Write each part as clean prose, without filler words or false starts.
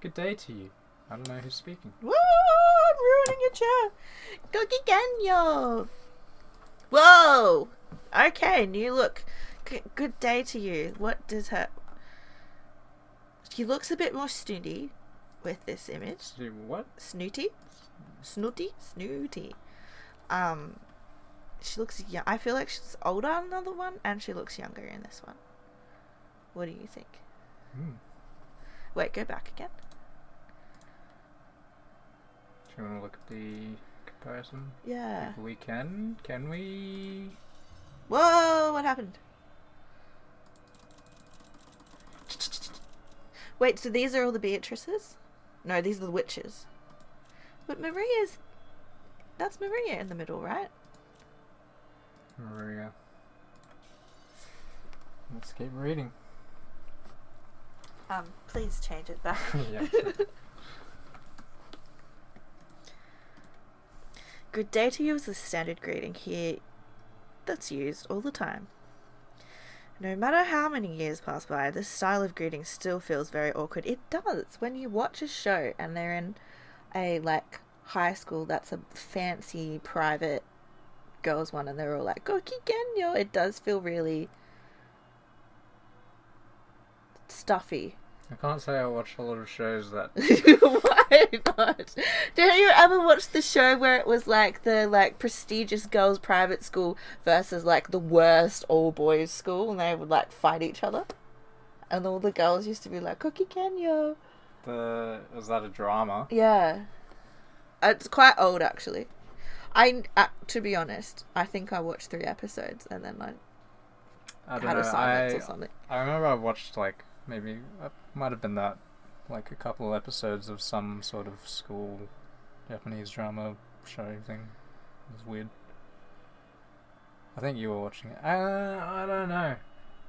Good day to you. I don't know who's speaking. Whoa, I'm ruining your chair. Gogigenyo. Whoa. Okay, new look. Good day to you. What does her... She looks a bit more snooty with this image. What? Snooty? Snooty? Snooty. She looks young. I feel like she's older in another one, and she looks younger in this one. What do you think? Wait, go back again. Do you want to look at the comparison? Yeah. If we can. Can we? Whoa, what happened? Wait, so these are all the Beatrices? No, these are the witches. But Maria's... That's Maria in the middle, right? Maria. Let's keep reading. Please change it back. Yeah, sure. Good day to you is the standard greeting here that's used all the time. No matter how many years pass by, this style of greeting still feels very awkward. It does. When you watch a show and they're in a, high school that's a fancy, private girls one and they're all like, Gokigenyo, it does feel really stuffy. I can't say I watch a lot of shows that... Why not? Did you ever watch the show where it was the prestigious girls' private school versus the worst all boys school, and they would fight each other, and all the girls used to be like Cookie Kenya. Was that a drama? Yeah, it's quite old actually. To be honest, I think I watched 3 episodes and then I had a silence or something. I remember I watched maybe it might have been that a couple of episodes of some sort of school Japanese drama show thing. It was weird. I think you were watching it. I don't know.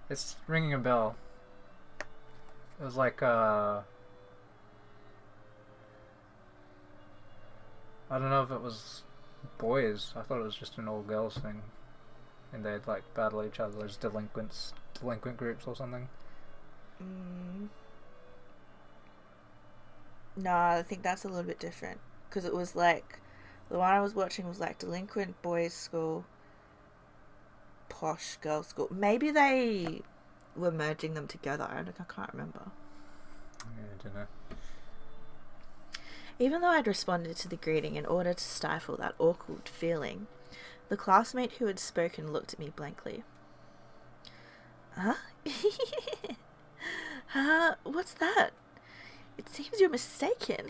It's ringing a bell. It was I don't know if it was boys. I thought it was just an all girls thing, and they'd battle each other as delinquent groups or something. No, I think that's a little bit different, because it was the one I was watching was delinquent boys school, posh girls school. Maybe they were merging them together. I can't remember. Yeah, I don't know. Even though I'd responded to the greeting in order to stifle that awkward feeling, the classmate who had spoken looked at me blankly. Huh? What's that? It seems you're mistaken.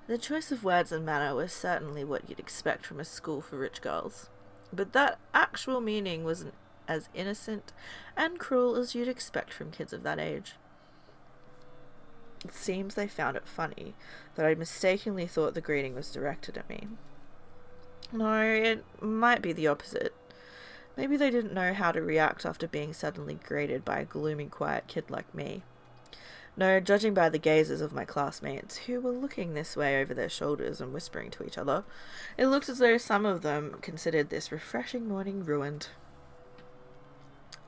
The choice of words and manner was certainly what you'd expect from a school for rich girls, but that actual meaning was as innocent and cruel as you'd expect from kids of that age. It seems they found it funny that I mistakenly thought the greeting was directed at me. No, it might be the opposite. Maybe they didn't know how to react after being suddenly greeted by a gloomy, quiet kid like me. No, judging by the gazes of my classmates, who were looking this way over their shoulders and whispering to each other, it looked as though some of them considered this refreshing morning ruined.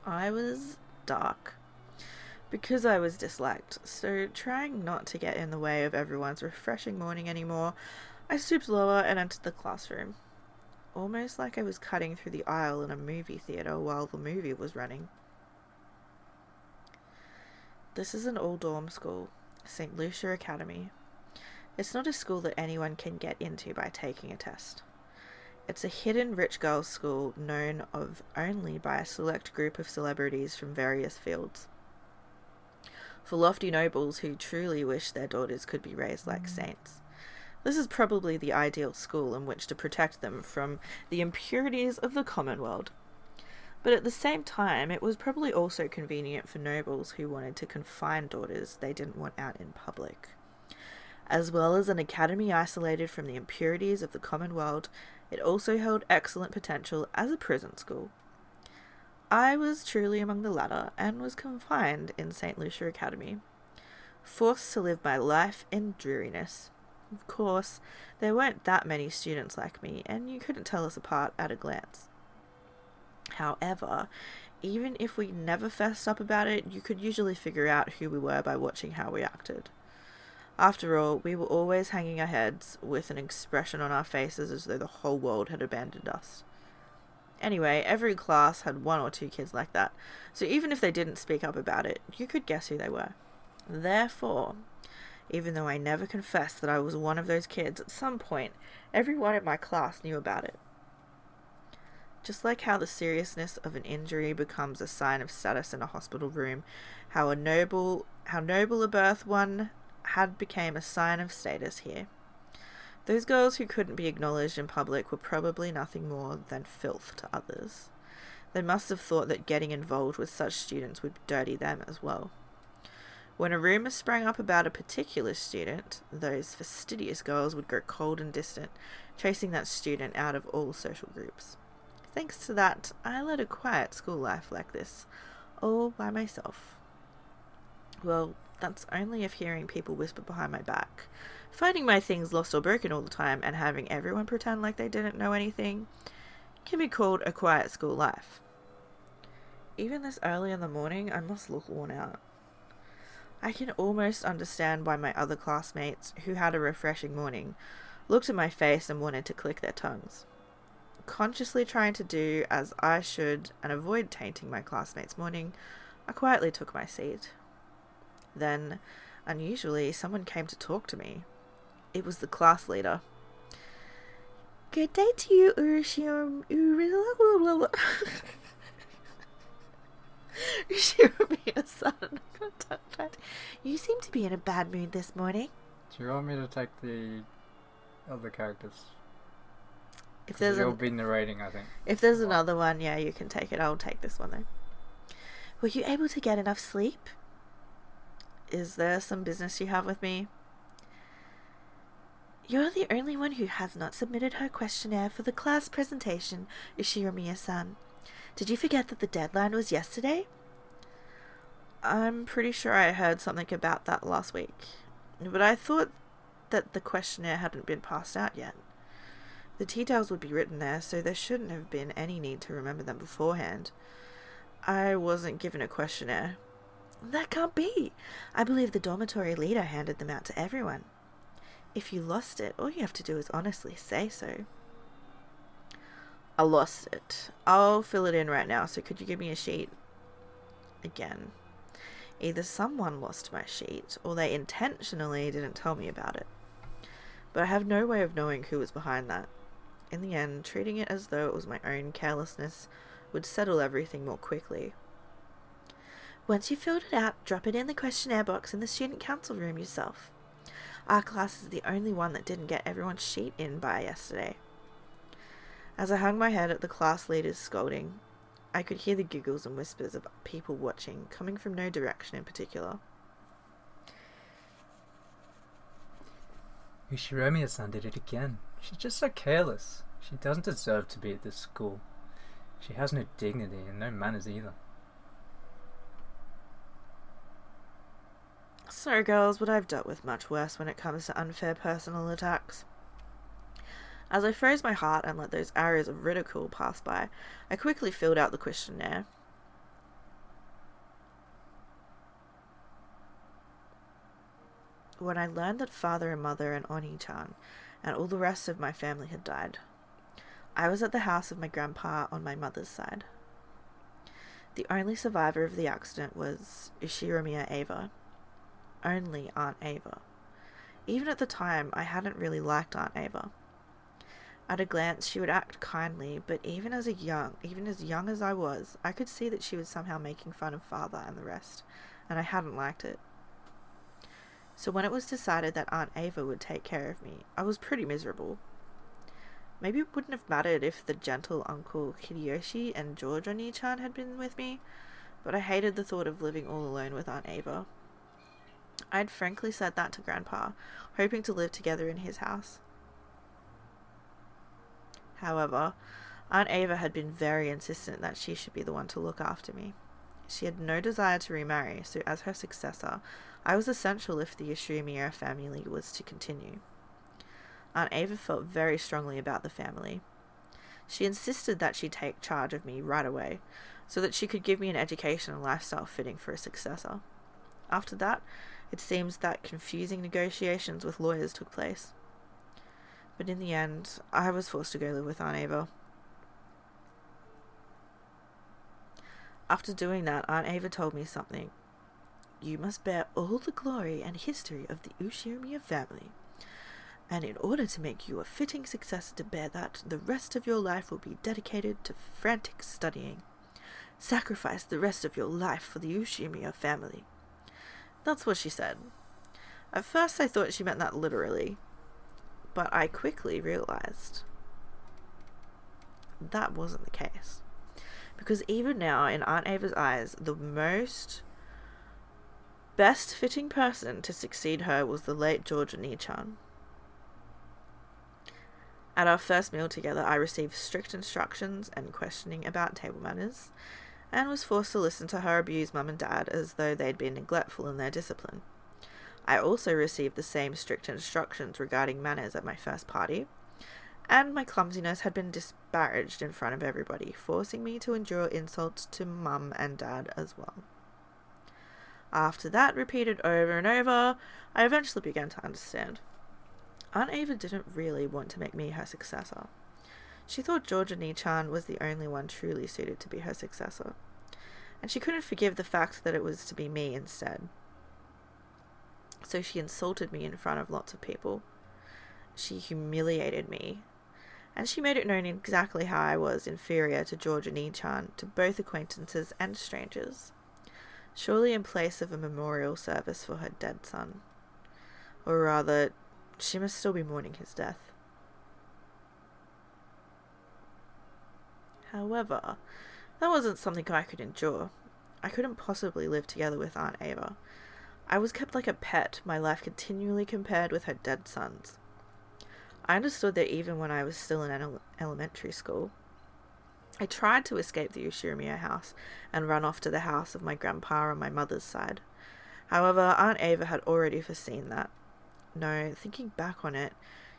I was dark, because I was disliked, so trying not to get in the way of everyone's refreshing morning anymore, I stooped lower and entered the classroom, almost like I was cutting through the aisle in a movie theatre while the movie was running. This is an all-dorm school, St. Lucia Academy. It's not a school that anyone can get into by taking a test. It's a hidden rich girls' school known of only by a select group of celebrities from various fields. For lofty nobles who truly wish their daughters could be raised like saints. This is probably the ideal school in which to protect them from the impurities of the common world. But at the same time, it was probably also convenient for nobles who wanted to confine daughters they didn't want out in public. As well as an academy isolated from the impurities of the common world, it also held excellent potential as a prison school. I was truly among the latter, and was confined in St. Lucia Academy, forced to live my life in dreariness. Of course, there weren't that many students like me, and you couldn't tell us apart at a glance. However, even if we never fessed up about it, you could usually figure out who we were by watching how we acted. After all, we were always hanging our heads with an expression on our faces as though the whole world had abandoned us. Anyway, every class had one or two kids like that, so even if they didn't speak up about it, you could guess who they were. Therefore, even though I never confessed that I was one of those kids, at some point, everyone in my class knew about it. Just like how the seriousness of an injury becomes a sign of status in a hospital room, how noble a birth one had became a sign of status here. Those girls who couldn't be acknowledged in public were probably nothing more than filth to others. They must have thought that getting involved with such students would dirty them as well. When a rumour sprang up about a particular student, those fastidious girls would grow cold and distant, chasing that student out of all social groups. Thanks to that, I led a quiet school life like this, all by myself. Well, that's only if hearing people whisper behind my back. Finding my things lost or broken all the time and having everyone pretend like they didn't know anything can be called a quiet school life. Even this early in the morning, I must look worn out. I can almost understand why my other classmates, who had a refreshing morning, looked at my face and wanted to click their tongues. Consciously trying to do as I should and avoid tainting my classmates' morning, I quietly took my seat. Then, unusually, someone came to talk to me. It was the class leader. "Good day to you, Urushiromiya-san." You seem to be in a bad mood this morning. Do you want me to take the other characters? If there's You'll be narrating, I think. If there's another one, yeah, you can take it. I'll take this one though. Were you able to get enough sleep? Is there some business you have with me? You're the only one who has not submitted her questionnaire for the class presentation, Ushiromiya-san. Did you forget that the deadline was yesterday? I'm pretty sure I heard something about that last week, but I thought that the questionnaire hadn't been passed out yet. The details would be written there, so there shouldn't have been any need to remember them beforehand. I wasn't given a questionnaire. That can't be. I believe the dormitory leader handed them out to everyone. If you lost it, all you have to do is honestly say so. I lost it. I'll fill it in right now, so could you give me a sheet? Again. Either someone lost my sheet, or they intentionally didn't tell me about it. But I have no way of knowing who was behind that. In the end, treating it as though it was my own carelessness would settle everything more quickly. Once you've filled it out, drop it in the questionnaire box in the student council room yourself. Our class is the only one that didn't get everyone's sheet in by yesterday. As I hung my head at the class leader's scolding, I could hear the giggles and whispers of people watching, coming from no direction in particular. Ushiromiya-san did it again. She's just so careless. She doesn't deserve to be at this school. She has no dignity and no manners either. Sorry girls, but I've dealt with much worse when it comes to unfair personal attacks. As I froze my heart and let those arrows of ridicule pass by, I quickly filled out the questionnaire. When I learned that father and mother and Oni-chan and all the rest of my family had died, I was at the house of my grandpa on my mother's side. The only survivor of the accident was Ushiromiya Ava. Only Aunt Ava. Even at the time, I hadn't really liked Aunt Ava. At a glance, she would act kindly, but even as young as I was, I could see that she was somehow making fun of father and the rest, and I hadn't liked it. So when it was decided that Aunt Ava would take care of me, I was pretty miserable. Maybe it wouldn't have mattered if the gentle Uncle Hideyoshi and George Oni-chan had been with me, but I hated the thought of living all alone with Aunt Ava. I'd frankly said that to Grandpa, hoping to live together in his house. However, Aunt Ava had been very insistent that she should be the one to look after me. She had no desire to remarry, so as her successor, I was essential if the Ushiromiya family was to continue. Aunt Ava felt very strongly about the family. She insisted that she take charge of me right away, so that she could give me an education and lifestyle fitting for a successor. After that, it seems that confusing negotiations with lawyers took place. But in the end, I was forced to go live with Aunt Ava. After doing that, Aunt Ava told me something. You must bear all the glory and history of the Ushirimiya family. And in order to make you a fitting successor to bear that, the rest of your life will be dedicated to frantic studying. Sacrifice the rest of your life for the Ushirimiya family. That's what she said. At first I thought she meant that literally, but I quickly realized that wasn't the case. Because even now, in Aunt Ava's eyes, the best fitting person to succeed her was the late Georgia Nichan. At our first meal together, I received strict instructions and questioning about table manners, and was forced to listen to her abuse Mum and Dad as though they'd been neglectful in their discipline. I also received the same strict instructions regarding manners at my first party, and my clumsiness had been disparaged in front of everybody, forcing me to endure insults to Mum and Dad as well. After that, repeated over and over, I eventually began to understand. Aunt Ava didn't really want to make me her successor. She thought Georgia Nichan was the only one truly suited to be her successor, and she couldn't forgive the fact that it was to be me instead. So she insulted me in front of lots of people. She humiliated me, and she made it known exactly how I was inferior to Georgia Nichan to both acquaintances and strangers, surely in place of a memorial service for her dead son. Or rather, she must still be mourning his death. However, that wasn't something I could endure. I couldn't possibly live together with Aunt Ava. I was kept like a pet, my life continually compared with her dead son's. I understood that even when I was still in elementary school. I tried to escape the Ushirimiya house and run off to the house of my grandpa on my mother's side. However, Aunt Ava had already foreseen that. No, thinking back on it,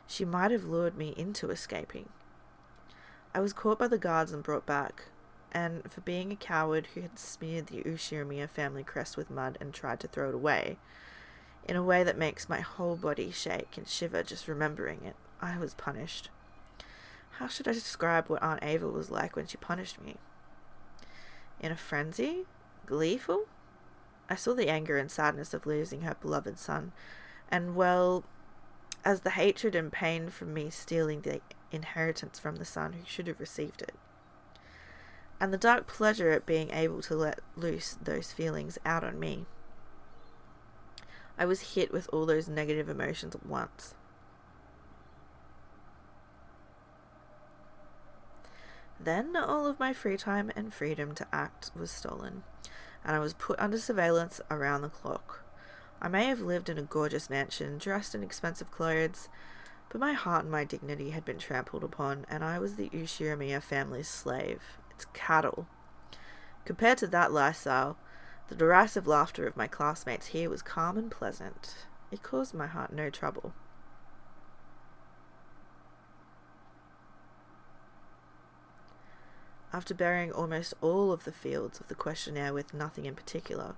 she might have lured me into escaping. I was caught by the guards and brought back, and for being a coward who had smeared the Ushirimiya family crest with mud and tried to throw it away, in a way that makes my whole body shake and shiver just remembering it, I was punished. How should I describe what Aunt Ava was like when she punished me? In a frenzy? Gleeful? I saw the anger and sadness of losing her beloved son, and well, as the hatred and pain from me stealing the inheritance from the son who should have received it, and the dark pleasure at being able to let loose those feelings out on me. I was hit with all those negative emotions at once. Then all of my free time and freedom to act was stolen, and I was put under surveillance around the clock. I may have lived in a gorgeous mansion, dressed in expensive clothes, but my heart and my dignity had been trampled upon, and I was the Ushirimiya family's slave, its cattle. Compared to that lifestyle, the derisive laughter of my classmates here was calm and pleasant. It caused my heart no trouble. After burying almost all of the fields of the questionnaire with nothing in particular,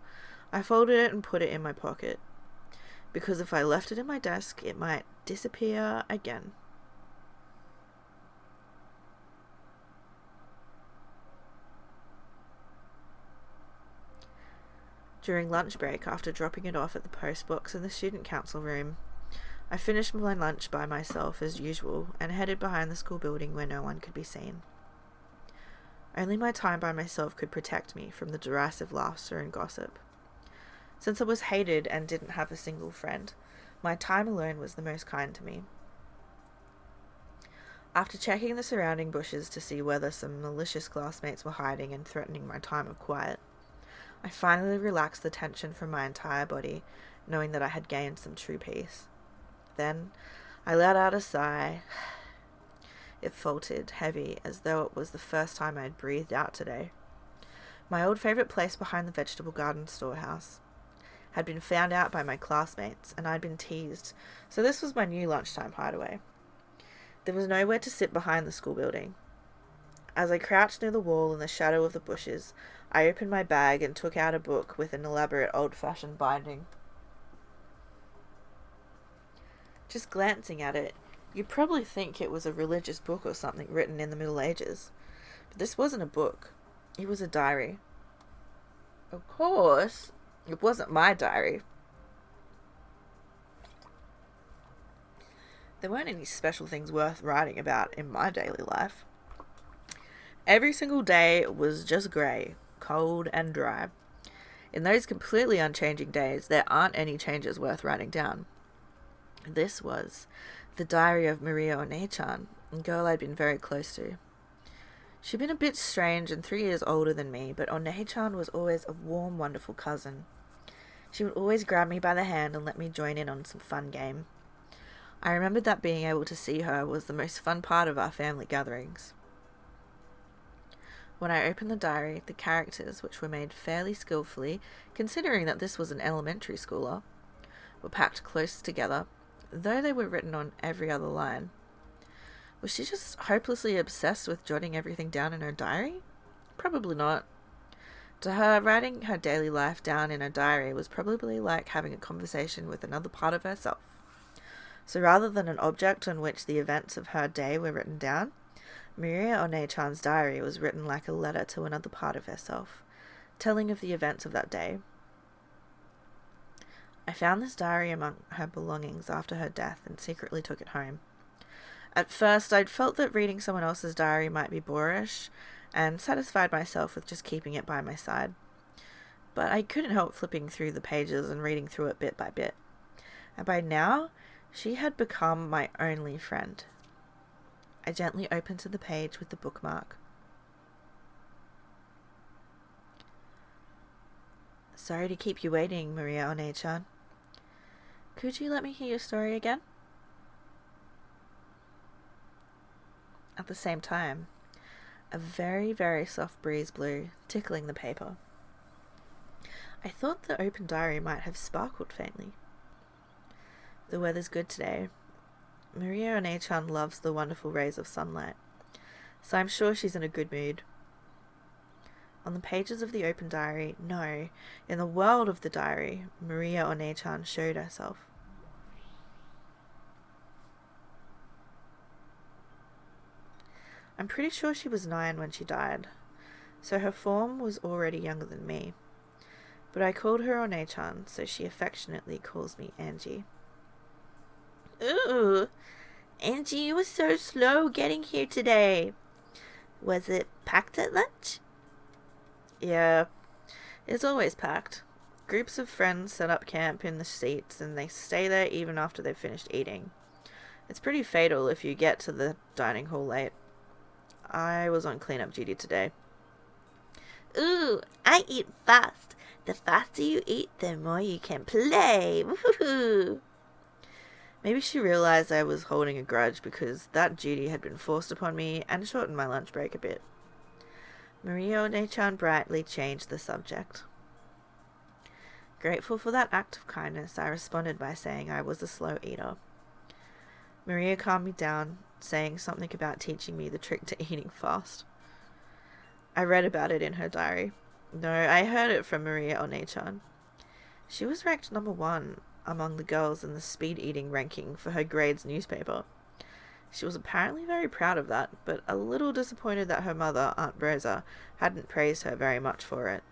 I folded it and put it in my pocket, because if I left it in my desk, it might disappear again. During lunch break, after dropping it off at the post box in the student council room, I finished my lunch by myself as usual and headed behind the school building where no one could be seen. Only my time by myself could protect me from the derisive laughter and gossip. Since I was hated and didn't have a single friend, my time alone was the most kind to me. After checking the surrounding bushes to see whether some malicious classmates were hiding and threatening my time of quiet, I finally relaxed the tension from my entire body, knowing that I had gained some true peace. Then I let out a sigh. It faltered, heavy, as though it was the first time I had breathed out today. My old favourite place behind the vegetable garden storehouse had been found out by my classmates, and I'd been teased, so this was my new lunchtime hideaway. There was nowhere to sit behind the school building. As I crouched near the wall in the shadow of the bushes, I opened my bag and took out a book with an elaborate old-fashioned binding. Just glancing at it, you'd probably think it was a religious book or something written in the Middle Ages. But this wasn't a book. It was a diary. Of course, it wasn't my diary. There weren't any special things worth writing about in my daily life. Every single day was just grey, cold and dry. In those completely unchanging days, there aren't any changes worth writing down. This was the diary of Maria One-chan, a girl I'd been very close to. She'd been a bit strange and 3 years older than me, but One-chan was always a warm, wonderful cousin. She would always grab me by the hand and let me join in on some fun game. I remembered that being able to see her was the most fun part of our family gatherings. When I opened the diary, the characters, which were made fairly skillfully, considering that this was an elementary schooler, were packed close together, though they were written on every other line. Was she just hopelessly obsessed with jotting everything down in her diary? Probably not. To her, writing her daily life down in a diary was probably like having a conversation with another part of herself. So rather than an object on which the events of her day were written down, Maria One-chan's diary was written like a letter to another part of herself, telling of the events of that day. I found this diary among her belongings after her death and secretly took it home. At first, I'd felt that reading someone else's diary might be boorish, and satisfied myself with just keeping it by my side. But I couldn't help flipping through the pages and reading through it bit by bit. And by now, she had become my only friend. I gently opened to the page with the bookmark. Sorry to keep you waiting, Maria One-chan. Could you let me hear your story again? At the same time, a very, very soft breeze blew, tickling the paper. I thought the open diary might have sparkled faintly. The weather's good today. Maria One-chan loves the wonderful rays of sunlight, so I'm sure she's in a good mood. On the pages of the open diary, no, in the world of the diary, Maria One-chan showed herself. I'm pretty sure she was 9 when she died, so her form was already younger than me. But I called her One-chan, so she affectionately calls me Angie. Ooh, Angie, you were so slow getting here today. Was it packed at lunch? Yeah, it's always packed. Groups of friends set up camp in the seats and they stay there even after they've finished eating. It's pretty fatal if you get to the dining hall late. I was on cleanup duty today. Ooh, I eat fast. The faster you eat, the more you can play. Woohoo! Maybe she realized I was holding a grudge because that duty had been forced upon me and shortened my lunch break a bit. Maria One-chan brightly changed the subject. Grateful for that act of kindness, I responded by saying I was a slow eater. Maria calmed me down, saying something about teaching me the trick to eating fast. I read about it in her diary. No, I heard it from Maria One-chan. She was ranked number 1 among the girls in the speed eating ranking for her grade's newspaper. She was apparently very proud of that, but a little disappointed that her mother, Aunt Rosa, hadn't praised her very much for it.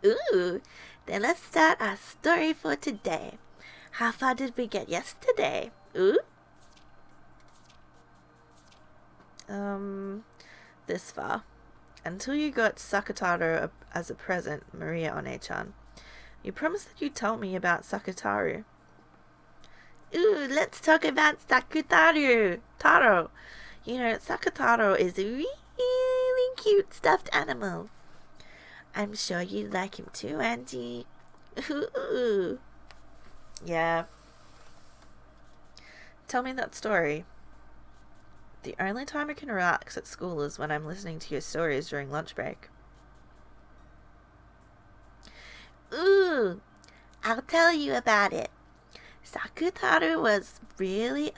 Ooh, then let's start our story for today. How far did we get yesterday? Ooh? This far. Until you got Sakataro as a present, Maria One-chan. You promised that you'd tell me about Sakataru. Ooh, let's talk about Sakataru. Taro. You know, Sakataro is a really cute stuffed animal. I'm sure you'd like him too, Angie. Ooh. Yeah. Tell me that story. The only time I can relax at school is when I'm listening to your stories during lunch break. Ooh, I'll tell you about it. Sakutaru was really,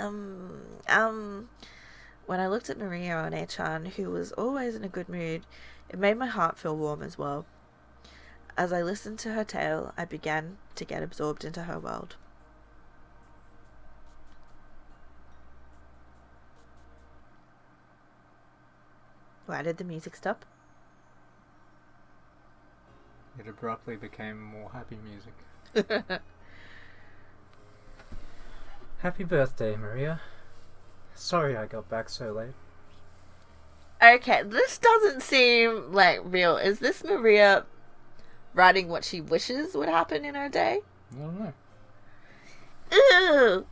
When I looked at Maria One-chan, who was always in a good mood, it made my heart feel warm as well. As I listened to her tale, I began to get absorbed into her world. Why did the music stop? It abruptly became more happy music. Happy birthday, Maria. Sorry I got back so late. Okay, this doesn't seem like real. Is this Maria writing what she wishes would happen in her day? I don't know. Ooh!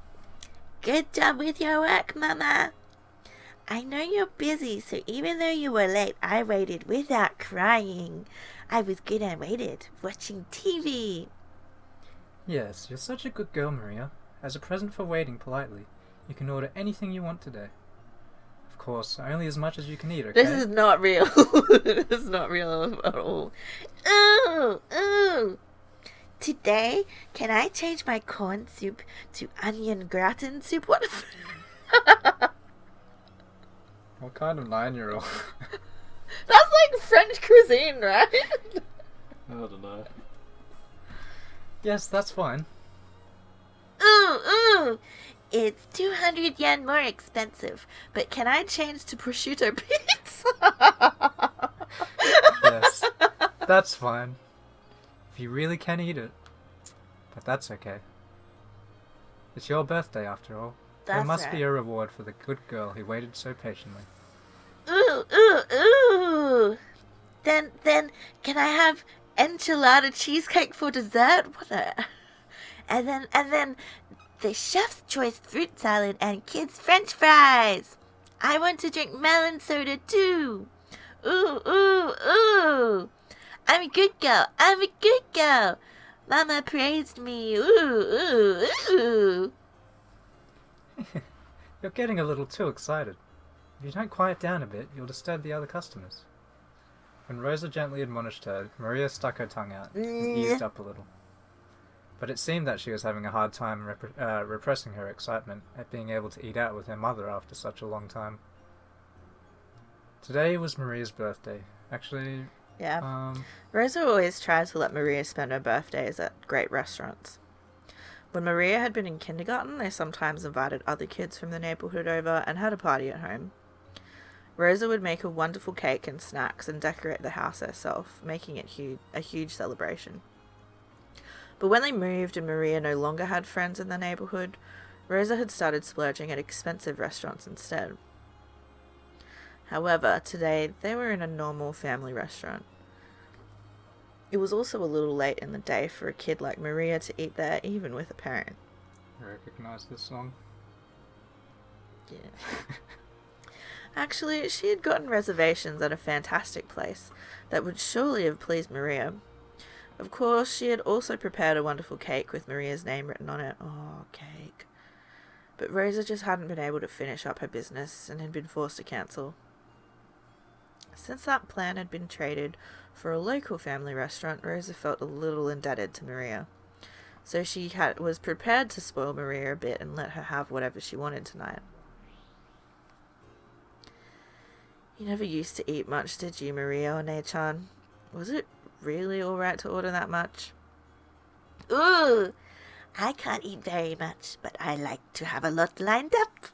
Good job with your work, Mama. I know you're busy, so even though you were late, I waited without crying. I was good and waited, watching TV. Yes, you're such a good girl, Maria. As a present for waiting politely, you can order anything you want today. Of course, only as much as you can eat, okay? This is not real. This is not real at all. Ooh, ooh. Today, can I change my corn soup to onion gratin soup? What? What kind of 9-year-old? That's like French cuisine, right? I don't know. Yes, that's fine. Ooh, ooh. It's 200 yen more expensive, but can I change to prosciutto pizza? Yes, that's fine. If you really can eat it. But that's okay. It's your birthday after all. There must be a reward for the good girl who waited so patiently. Ooh, ooh, ooh. Then, can I have enchilada cheesecake for dessert? What a... And then, the chef's choice fruit salad and kids' French fries. I want to drink melon soda too. Ooh, ooh, ooh. I'm a good girl. I'm a good girl. Mama praised me. Ooh, ooh, ooh. You're getting a little too excited. If you don't quiet down a bit, you'll disturb the other customers. When Rosa gently admonished her, Maria stuck her tongue out and eased up a little. But it seemed that she was having a hard time repressing her excitement at being able to eat out with her mother after such a long time. Today was Maria's birthday. Actually, yeah. Rosa always tried to let Maria spend her birthdays at great restaurants. When Maria had been in kindergarten, they sometimes invited other kids from the neighborhood over and had a party at home. Rosa would make a wonderful cake and snacks and decorate the house herself, making it a huge celebration. But when they moved and Maria no longer had friends in the neighborhood, Rosa had started splurging at expensive restaurants instead. However, today they were in a normal family restaurant. It was also a little late in the day for a kid like Maria to eat there, even with a parent. I recognize this song. Yeah. Actually, she had gotten reservations at a fantastic place that would surely have pleased Maria. Of course, she had also prepared a wonderful cake with Maria's name written on it. Oh, cake. But Rosa just hadn't been able to finish up her business and had been forced to cancel. Since that plan had been traded for a local family restaurant, Rosa felt a little indebted to Maria. So she was prepared to spoil Maria a bit and let her have whatever she wanted tonight. You never used to eat much, did you, Maria One-chan? Was it really alright to order that much? Ooh! I can't eat very much, but I like to have a lot lined up.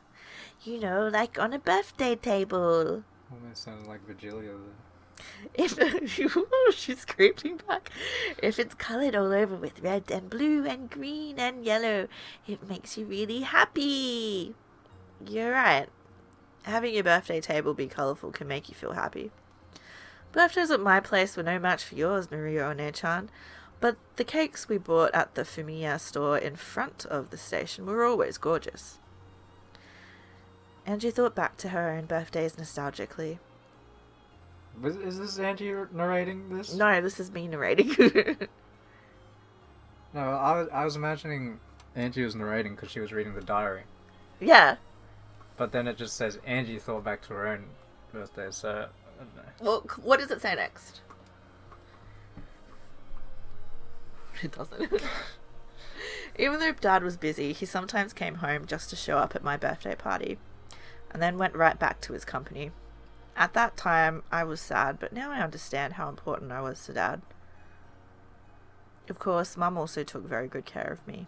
You know, like on a birthday table. Almost sounded like Virgilia there. If she's creeping back. If it's coloured all over with red and blue and green and yellow, it makes you really happy. You're right. Having your birthday table be colourful can make you feel happy. Birthdays at my place were no match for yours, Maria One-chan, but the cakes we bought at the Fumiya store in front of the station were always gorgeous. Angie thought back to her own birthdays nostalgically. Is this Angie narrating this? No, this is me narrating. No, I was imagining Angie was narrating because she was reading the diary. Yeah. But then it just says Angie thought back to her own birthday, so I don't know. Well, what does it say next? It doesn't. Even though Dad was busy, he sometimes came home just to show up at my birthday party. and then went right back to his company. At that time, I was sad, but now I understand how important I was to Dad. Of course, Mum also took very good care of me.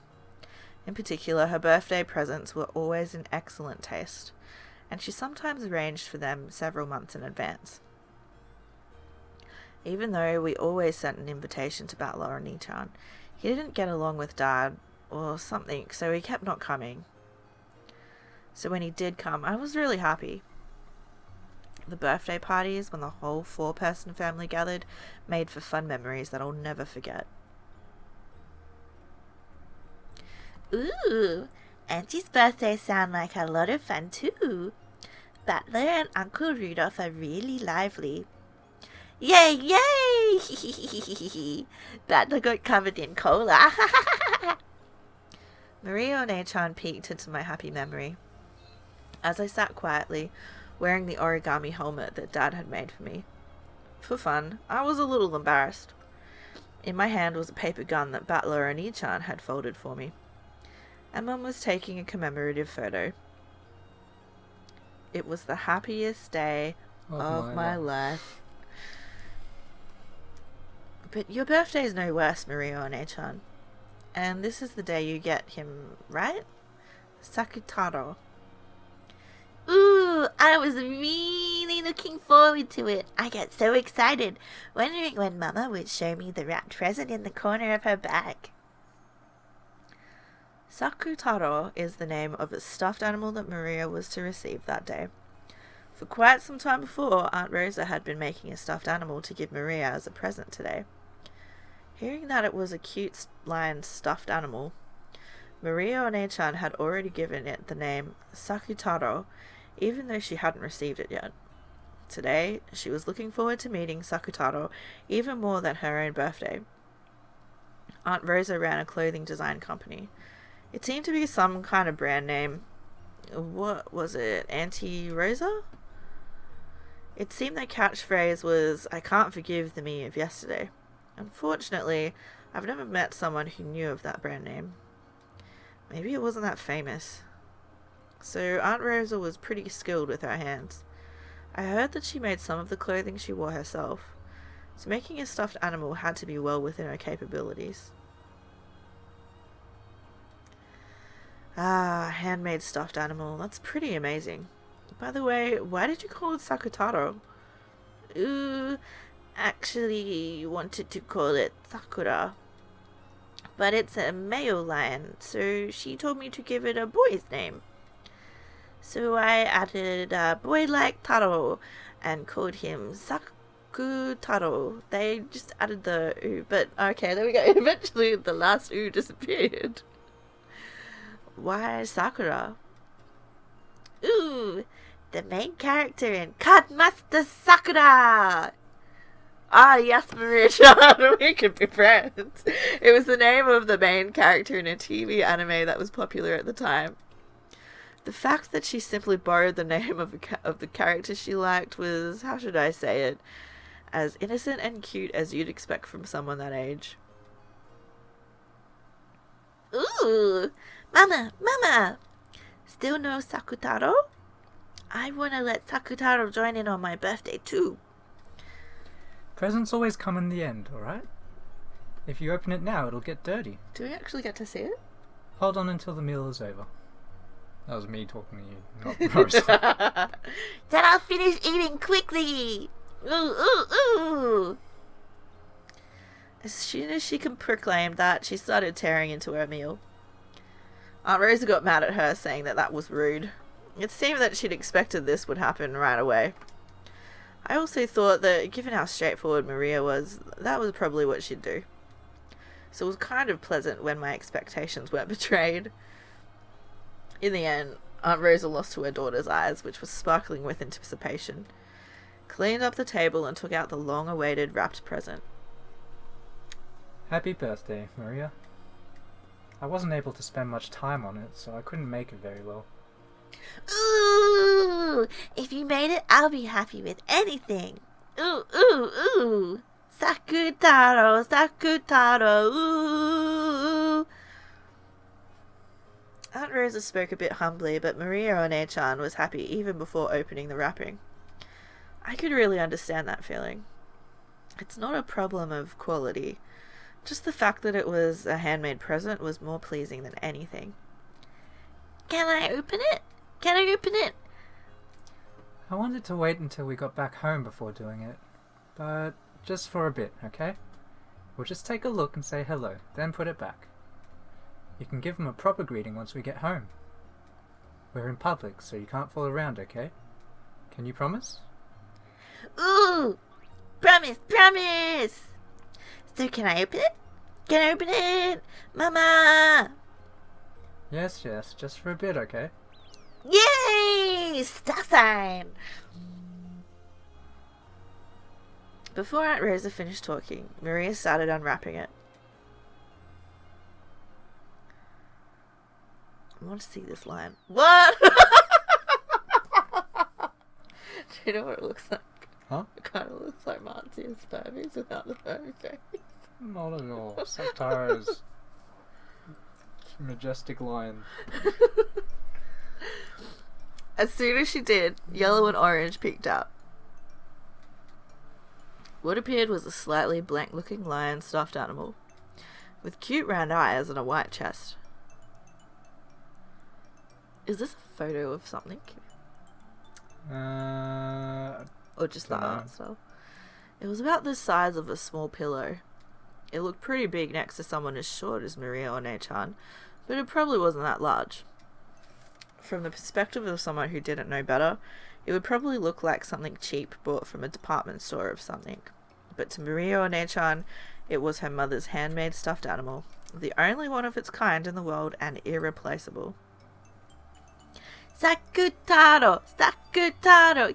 In particular, her birthday presents were always in excellent taste, and she sometimes arranged for them several months in advance. Even though we always sent an invitation to Battler and Nichan, he didn't get along with Dad or something, so he kept not coming. So when he did come, I was really happy. The birthday parties, when the whole 4-person family gathered, made for fun memories that I'll never forget. Ooh, Auntie's birthday sound like a lot of fun too. Butler and Uncle Rudolph are really lively. Yay, yay! Butler got covered in cola. Maria One-chan peeked into my happy memory. As I sat quietly, wearing the origami helmet that Dad had made for me. For fun, I was a little embarrassed. In my hand was a paper gun that Battler and Nichan had folded for me. And Mum was taking a commemorative photo. It was the happiest day of my life. But your birthday is no worse, Maria One-chan. And this is the day you get him, right? Sakutaro. Ooh, I was really looking forward to it. I got so excited, wondering when Mama would show me the wrapped present in the corner of her bag. Sakutaro is the name of a stuffed animal that Maria was to receive that day. For quite some time before, Aunt Rosa had been making a stuffed animal to give Maria as a present today. Hearing that it was a cute lion stuffed animal, Maria One-chan had already given it the name Sakutaro, even though she hadn't received it yet. Today, she was looking forward to meeting Sakutaro even more than her own birthday. Aunt Rosa ran a clothing design company. It seemed to be some kind of brand name. What was it? Auntie Rosa? It seemed their catchphrase was, "I can't forgive the me of yesterday." Unfortunately, I've never met someone who knew of that brand name. Maybe it wasn't that famous. So Aunt Rosa was pretty skilled with her hands. I heard that she made some of the clothing she wore herself, so making a stuffed animal had to be well within her capabilities. Ah, handmade stuffed animal. That's pretty amazing. By the way, why did you call it Sakutaro? Ooh, actually wanted to call it Sakura. But it's a male lion, so she told me to give it a boy's name. So I added a boy like Taro and called him Sakutaro. They just added the oo, but okay, there we go. Eventually the last oo disappeared. Why Sakura? Ooh, the main character in Codemaster Sakura! Ah, yes, Maria-chan, we could be friends. It was the name of the main character in a TV anime that was popular at the time. The fact that she simply borrowed the name of the character she liked was, how should I say it, as innocent and cute as you'd expect from someone that age. Ooh, Mama! Still no Sakutaro? I want to let Sakutaro join in on my birthday too. Presents always come in the end, alright? If you open it now, it'll get dirty. Do we actually get to see it? Hold on until the meal is over. That was me talking to you, not Rosa. Then I'll finish eating quickly. Ooh. As soon as she proclaimed that, she started tearing into her meal. Aunt Rosa got mad at her, saying that was rude. It seemed that she'd expected this would happen right away. I also thought that, given how straightforward Maria was, that was probably what she'd do. So it was kind of pleasant when my expectations weren't betrayed. In the end, Aunt Rosa lost to her daughter's eyes, which was sparkling with anticipation, cleaned up the table and took out the long-awaited wrapped present. Happy birthday, Maria. I wasn't able to spend much time on it, so I couldn't make it very well. Ooh, if you made it, I'll be happy with anything. Ooh. Sakutaro, ooh. Aunt Aunt Rosa spoke a bit humbly, but Maria One-chan was happy even before opening the wrapping. I could really understand that feeling. It's not a problem of quality. Just the fact that it was a handmade present was more pleasing than anything. Can I open it? Can I open it? I wanted to wait until we got back home before doing it, but just for a bit, okay? We'll just take a look and say hello, then put it back. You can give them a proper greeting once we get home. We're in public, so you can't fool around, okay? Can you promise? Ooh! Promise, promise! So can I open it? Can I open it? Mama! Yes, just for a bit, okay? Yay! Star sign! Before Aunt Rosa finished talking, Maria started unwrapping it. I want to see this line. What? Do you know what it looks like? Huh? It kind of looks like Martia's Furbies without the Furby face. Not at all. Sakutaro's majestic lion. As soon as she did, yellow and orange peeked out. What appeared was a slightly blank-looking lion stuffed animal, with cute round eyes and a white chest. Is this a photo of something? Or just the dunno. art style? It was about the size of a small pillow. It looked pretty big next to someone as short as Maria One-chan, but it probably wasn't that large. From the perspective of someone who didn't know better, it would probably look like something cheap bought from a department store of something. But to Maria One-chan, it was her mother's handmade stuffed animal, the only one of its kind in the world and irreplaceable. Sakutaro! Sakutaro!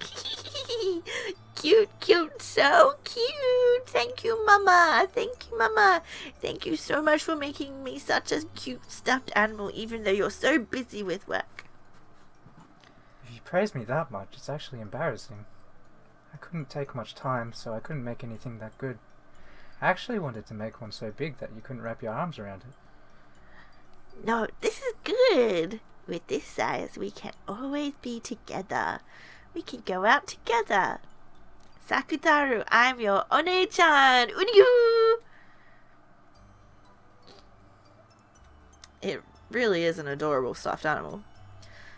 Cute, cute, so cute! Thank you, Mama! Thank you, Mama! Thank you so much for making me such a cute stuffed animal, even though you're so busy with work. If you praise me that much, it's actually embarrassing. I couldn't take much time, so I couldn't make anything that good. I actually wanted to make one so big that you couldn't wrap your arms around it. No, this is good! With this size, we can always be together. We can go out together. Sakutaru, I'm your One-chan! Uryu! It really is an adorable stuffed animal.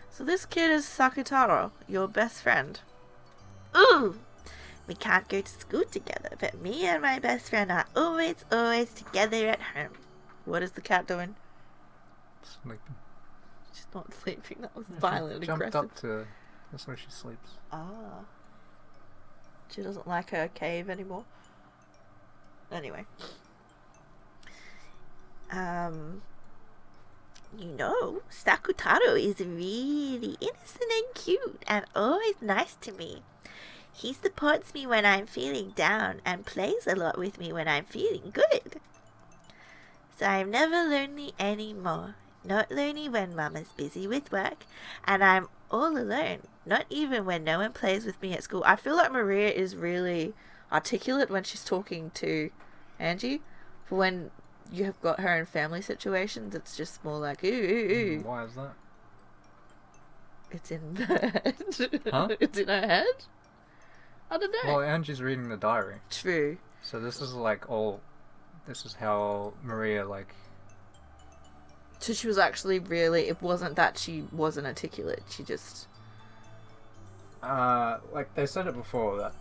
So this kid is Sakutaro, your best friend. Ooh! We can't go to school together, but me and my best friend are always together at home. What is the cat doing? Sleeping. She's not sleeping. That was violent and Jumped aggressive. up to... That's where she sleeps. Ah. She doesn't like her cave anymore. Anyway. You know, Sakutaro is really innocent and cute and always nice to me. He supports me when I'm feeling down and plays a lot with me when I'm feeling good. So I'm never lonely anymore. Not lonely when Mama's busy with work, and I'm all alone. Not even when no one plays with me at school. I feel like Maria is really articulate when she's talking to Angie. For when you have got her in family situations, it's just more like, ooh, ooh, ooh. Why is that? It's in her head. Huh? It's in her head? I don't know. Well, Angie's reading the diary. True. So this is like all... This is how Maria, like... So she was actually really... It wasn't that she wasn't articulate. She just... like they said it before that,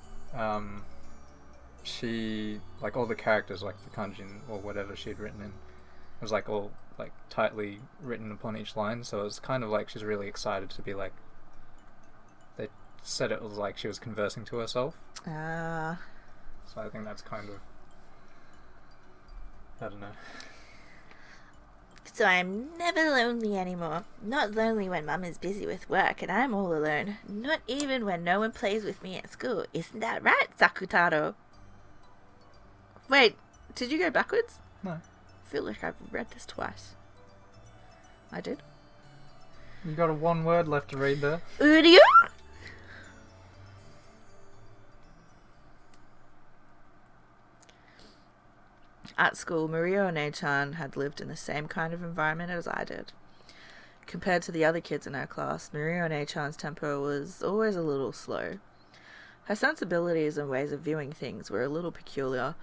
she, like all the characters, like the kanjin or whatever she'd written in, was like all like tightly written upon each line. So it was kind of like she's really excited to be like. They said it was like she was conversing to herself. Ah. So I think that's kind of. I don't know. So I'm never lonely anymore. Not lonely when Mum is busy with work and I'm all alone. Not even when no one plays with me at school. Isn't that right, Sakutaro? Wait, did you go backwards? No. I feel like I've read this twice. I did? You got a one word left to read there. Uryu? At school, Maria One-chan had lived in the same kind of environment as I did. Compared to the other kids in her class, Mirio Nechan's temper was always a little slow. Her sensibilities and ways of viewing things were a little peculiar,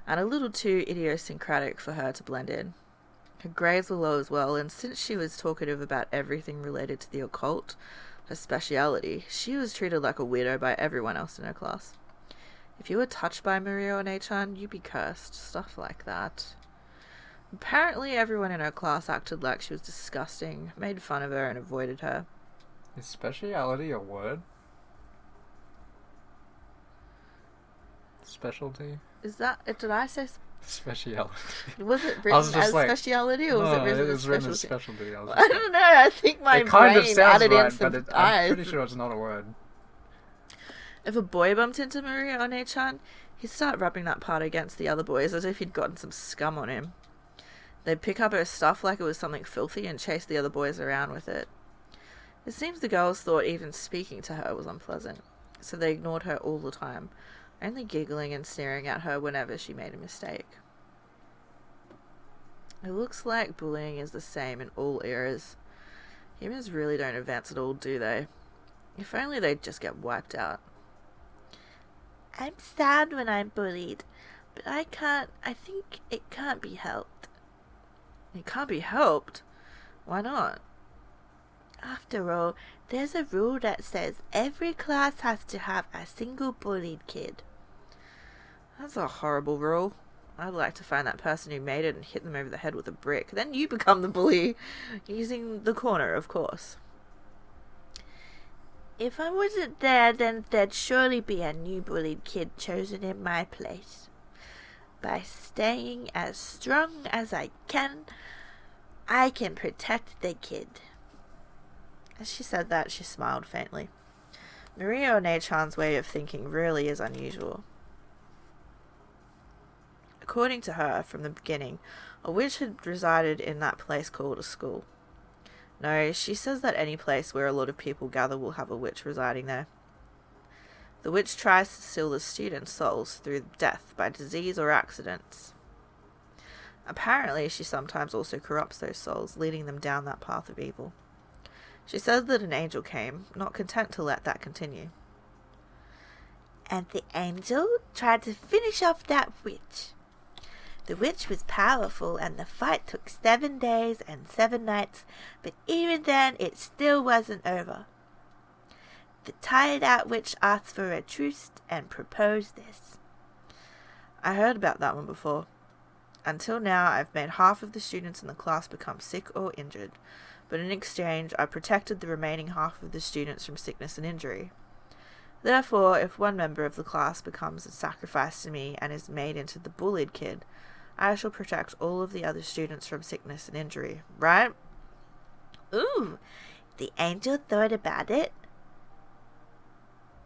and a little too idiosyncratic for her to blend in. Her grades were low as well, and since she was talkative about everything related to the occult, her speciality, she was treated like a weirdo by everyone else in her class. If you were touched by Mirio Nechan, you'd be cursed. Stuff like that. Apparently everyone in her class acted like she was disgusting, made fun of her, and avoided her. Is speciality a word? Specialty? Is that... Did I say... Speciality. Was it I written was just as like, speciality, or was no, it written it as was written as specialty? specialty. I was I just don't know. I think my it kind of brain sounds added right, in some but eyes. I'm pretty sure it's not a word. If a boy bumped into Mirio Nechan, he'd start rubbing that part against the other boys as if he'd gotten some scum on him. They'd pick up her stuff like it was something filthy and chase the other boys around with it. It seems the girls thought even speaking to her was unpleasant, so they ignored her all the time, only giggling and staring at her whenever she made a mistake. It looks like bullying is the same in all eras. Humans really don't advance at all, do they? If only they'd just get wiped out. I'm sad when I'm bullied, but I think it can't be helped. It can't be helped. Why not? After all, there's a rule that says every class has to have a single bullied kid. That's a horrible rule. I'd like to find that person who made it and hit them over the head with a brick. Then you become the bully. Using the corner, of course. If I wasn't there, then there'd surely be a new bullied kid chosen in my place. By staying as strong as I can protect the kid. As she said that, she smiled faintly. Mirio Nechan's way of thinking really is unusual. According to her, from the beginning, a witch had resided in that place called a school. No, she says that any place where a lot of people gather will have a witch residing there. The witch tries to steal the students' souls through death by disease or accidents. Apparently, she sometimes also corrupts those souls, leading them down that path of evil. She says that an angel came, not content to let that continue. And the angel tried to finish off that witch. The witch was powerful, and the fight took 7 days and 7 nights, but even then it still wasn't over. The tired-out witch asked for a truce and proposed this. I heard about that one before. Until now, I've made half of the students in the class become sick or injured, but in exchange, I protected the remaining half of the students from sickness and injury. Therefore, if one member of the class becomes a sacrifice to me and is made into the bullied kid, I shall protect all of the other students from sickness and injury, right? Ooh, the angel thought about it.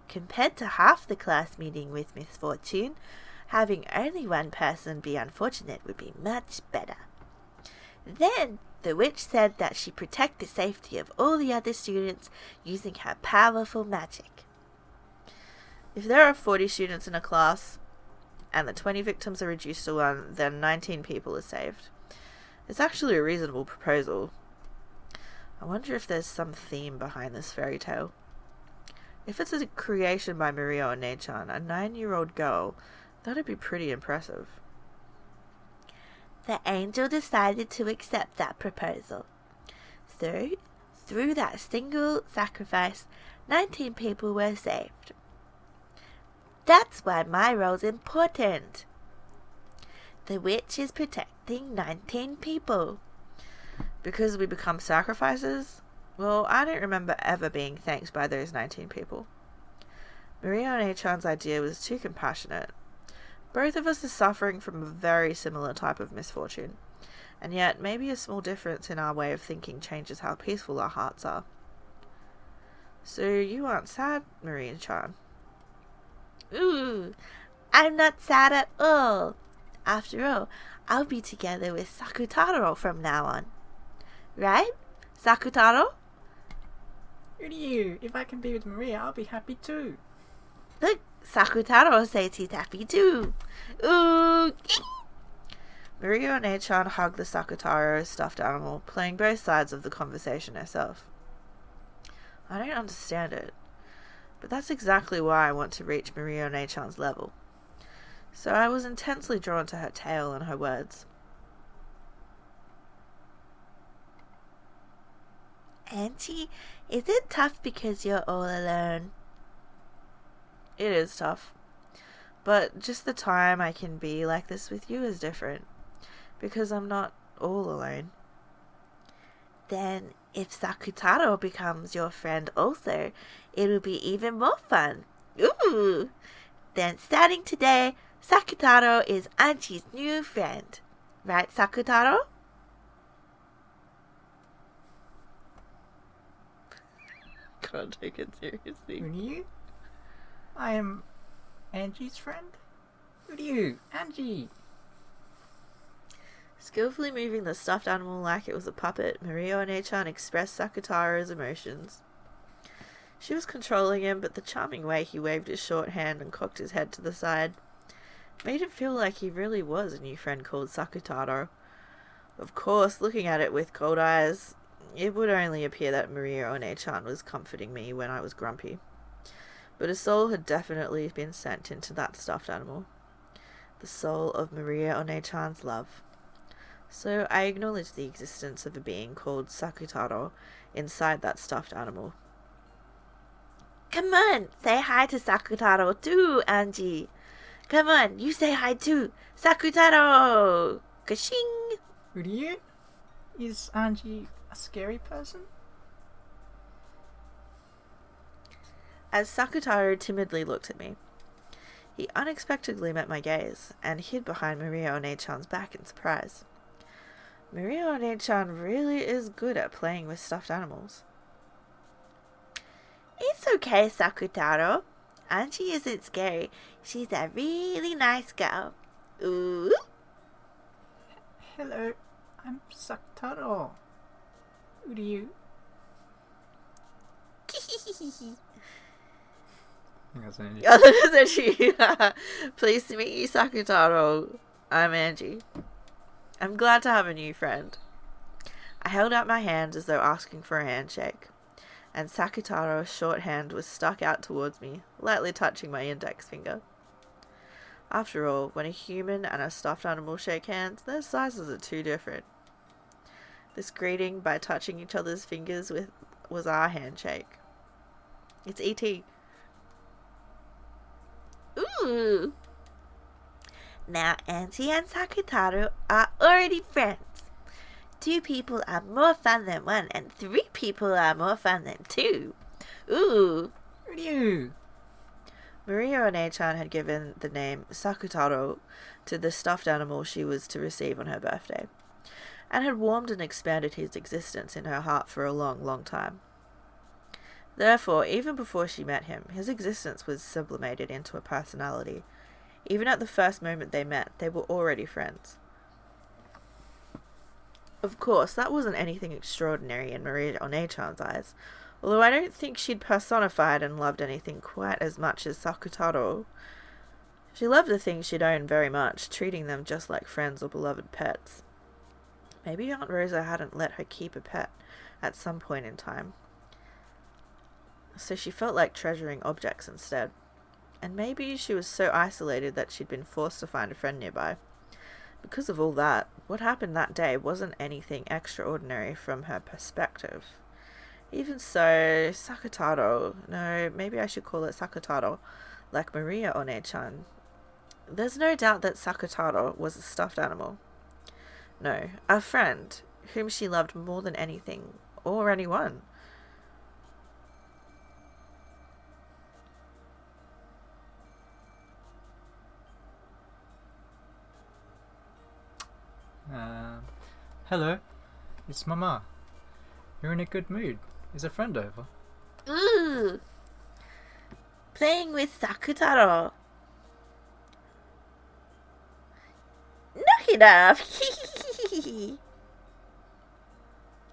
Compared to half the class meeting with misfortune, having only one person be unfortunate would be much better. Then the witch said that she'd protect the safety of all the other students using her powerful magic. If there are 40 students in a class, and the 20 victims are reduced to 1, then 19 people are saved. It's actually a reasonable proposal. I wonder if there's some theme behind this fairy tale. If it's a creation by Mirio Nechan, a 9-year-old girl, that'd be pretty impressive. The angel decided to accept that proposal. So, through that single sacrifice, 19 people were saved. That's why my role's important. The witch is protecting 19 people. Because we become sacrifices? Well, I don't remember ever being thanked by those 19 people. Mirio Nechan's idea was too compassionate. Both of us are suffering from a very similar type of misfortune, and yet maybe a small difference in our way of thinking changes how peaceful our hearts are. So you aren't sad, Mirio-chan? Ooh, I'm not sad at all. After all, I'll be together with Sakutaro from now on. Right, Sakutaro? You, if I can be with Maria, I'll be happy too. Look, Sakutaro says he's happy too. Ooh. Maria One-chan hugged the Sakutaro stuffed animal, playing both sides of the conversation herself. I don't understand it, but that's exactly why I want to reach Maria One-chan's level. So I was intensely drawn to her tale and her words. Auntie, is it tough because you're all alone? It is tough, but just the time I can be like this with you is different, because I'm not all alone. Then, if Sakutaro becomes your friend also, it'll be even more fun. Ooh! Then, starting today, Sakutaro is Auntie's new friend. Right, Sakutaro? Can't take it seriously. Who are you? I am Angie's friend? Who are you? Angie! Skillfully moving the stuffed animal like it was a puppet, Maria One-chan expressed Sakutaro's emotions. She was controlling him, but the charming way he waved his short hand and cocked his head to the side made it feel like he really was a new friend called Sakutaro. Of course, looking at it with cold eyes, it would only appear that Maria One-chan was comforting me when I was grumpy. But a soul had definitely been sent into that stuffed animal. The soul of Maria One-chan's love. So I acknowledged the existence of a being called Sakutaro inside that stuffed animal. Come on, say hi to Sakutaro too, Angie. Come on, you say hi too. Sakutaro! Ka-shing! Who are you? Is Angie a scary person? As Sakutaro timidly looked at me, he unexpectedly met my gaze and hid behind Maria One-chan's back in surprise. Maria One-chan really is good at playing with stuffed animals. It's okay, Sakutaro. Angie isn't scary. She's a really nice girl. Ooh. Hello, I'm Sakutaro. Who are you? I think that's Angie. Other than she, pleased to meet you, Sakutaro. I'm Angie. I'm glad to have a new friend. I held out my hand as though asking for a handshake, and Sakutaro's short hand was stuck out towards me, lightly touching my index finger. After all, when a human and a stuffed animal shake hands, their sizes are too different. This greeting by touching each other's fingers was our handshake. It's E.T. Ooh. Now Auntie and Sakutaro are already friends. 2 people are more fun than 1, and 3 people are more fun than 2. Ooh. Who are you? Maria One-chan had given the name Sakutaro to the stuffed animal she was to receive on her birthday, and had warmed and expanded his existence in her heart for a long, long time. Therefore, even before she met him, his existence was sublimated into a personality. Even at the first moment they met, they were already friends. Of course, that wasn't anything extraordinary in Maria One-chan's eyes, although I don't think she'd personified and loved anything quite as much as Sakutaro. She loved the things she'd owned very much, treating them just like friends or beloved pets. Maybe Aunt Rosa hadn't let her keep a pet at some point in time, so she felt like treasuring objects instead. And maybe she was so isolated that she'd been forced to find a friend nearby. Because of all that, what happened that day wasn't anything extraordinary from her perspective. Even so, Sakutaro, no, maybe I should call it Sakutaro, like Maria One-chan. There's no doubt that Sakutaro was a stuffed animal. No, a friend, whom she loved more than anything, or anyone. Hello, it's Mama. You're in a good mood. Is a friend over? Ooh. Playing with Sakutaro. Knock it off.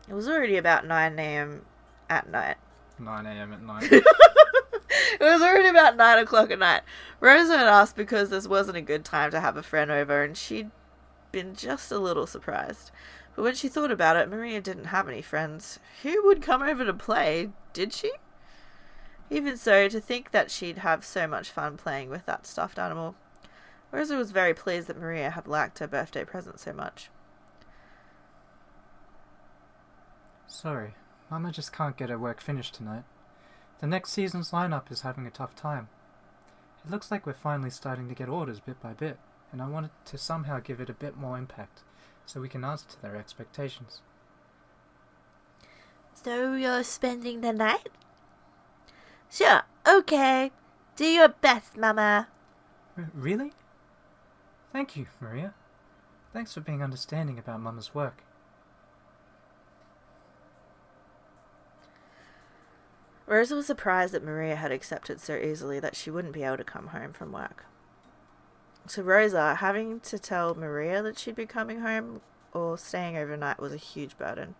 It was already about 9 a.m. at night. 9 a.m. at night. It was already about 9 o'clock at night. Rosa had asked because this wasn't a good time to have a friend over, and she'd been just a little surprised. But when she thought about it, Maria didn't have any friends. Who would come over to play, did she? Even so, to think that she'd have so much fun playing with that stuffed animal. Rosa was very pleased that Maria had liked her birthday present so much. Sorry, Mama just can't get her work finished tonight. The next season's lineup is having a tough time. It looks like we're finally starting to get orders bit by bit, and I wanted to somehow give it a bit more impact, so we can answer to their expectations. So you're spending the night? Sure, okay. Do your best, Mama. Really? Thank you, Maria. Thanks for being understanding about Mama's work. Rosa was surprised that Maria had accepted so easily that she wouldn't be able to come home from work. To Rosa, having to tell Maria that she'd be coming home or staying overnight was a huge burden.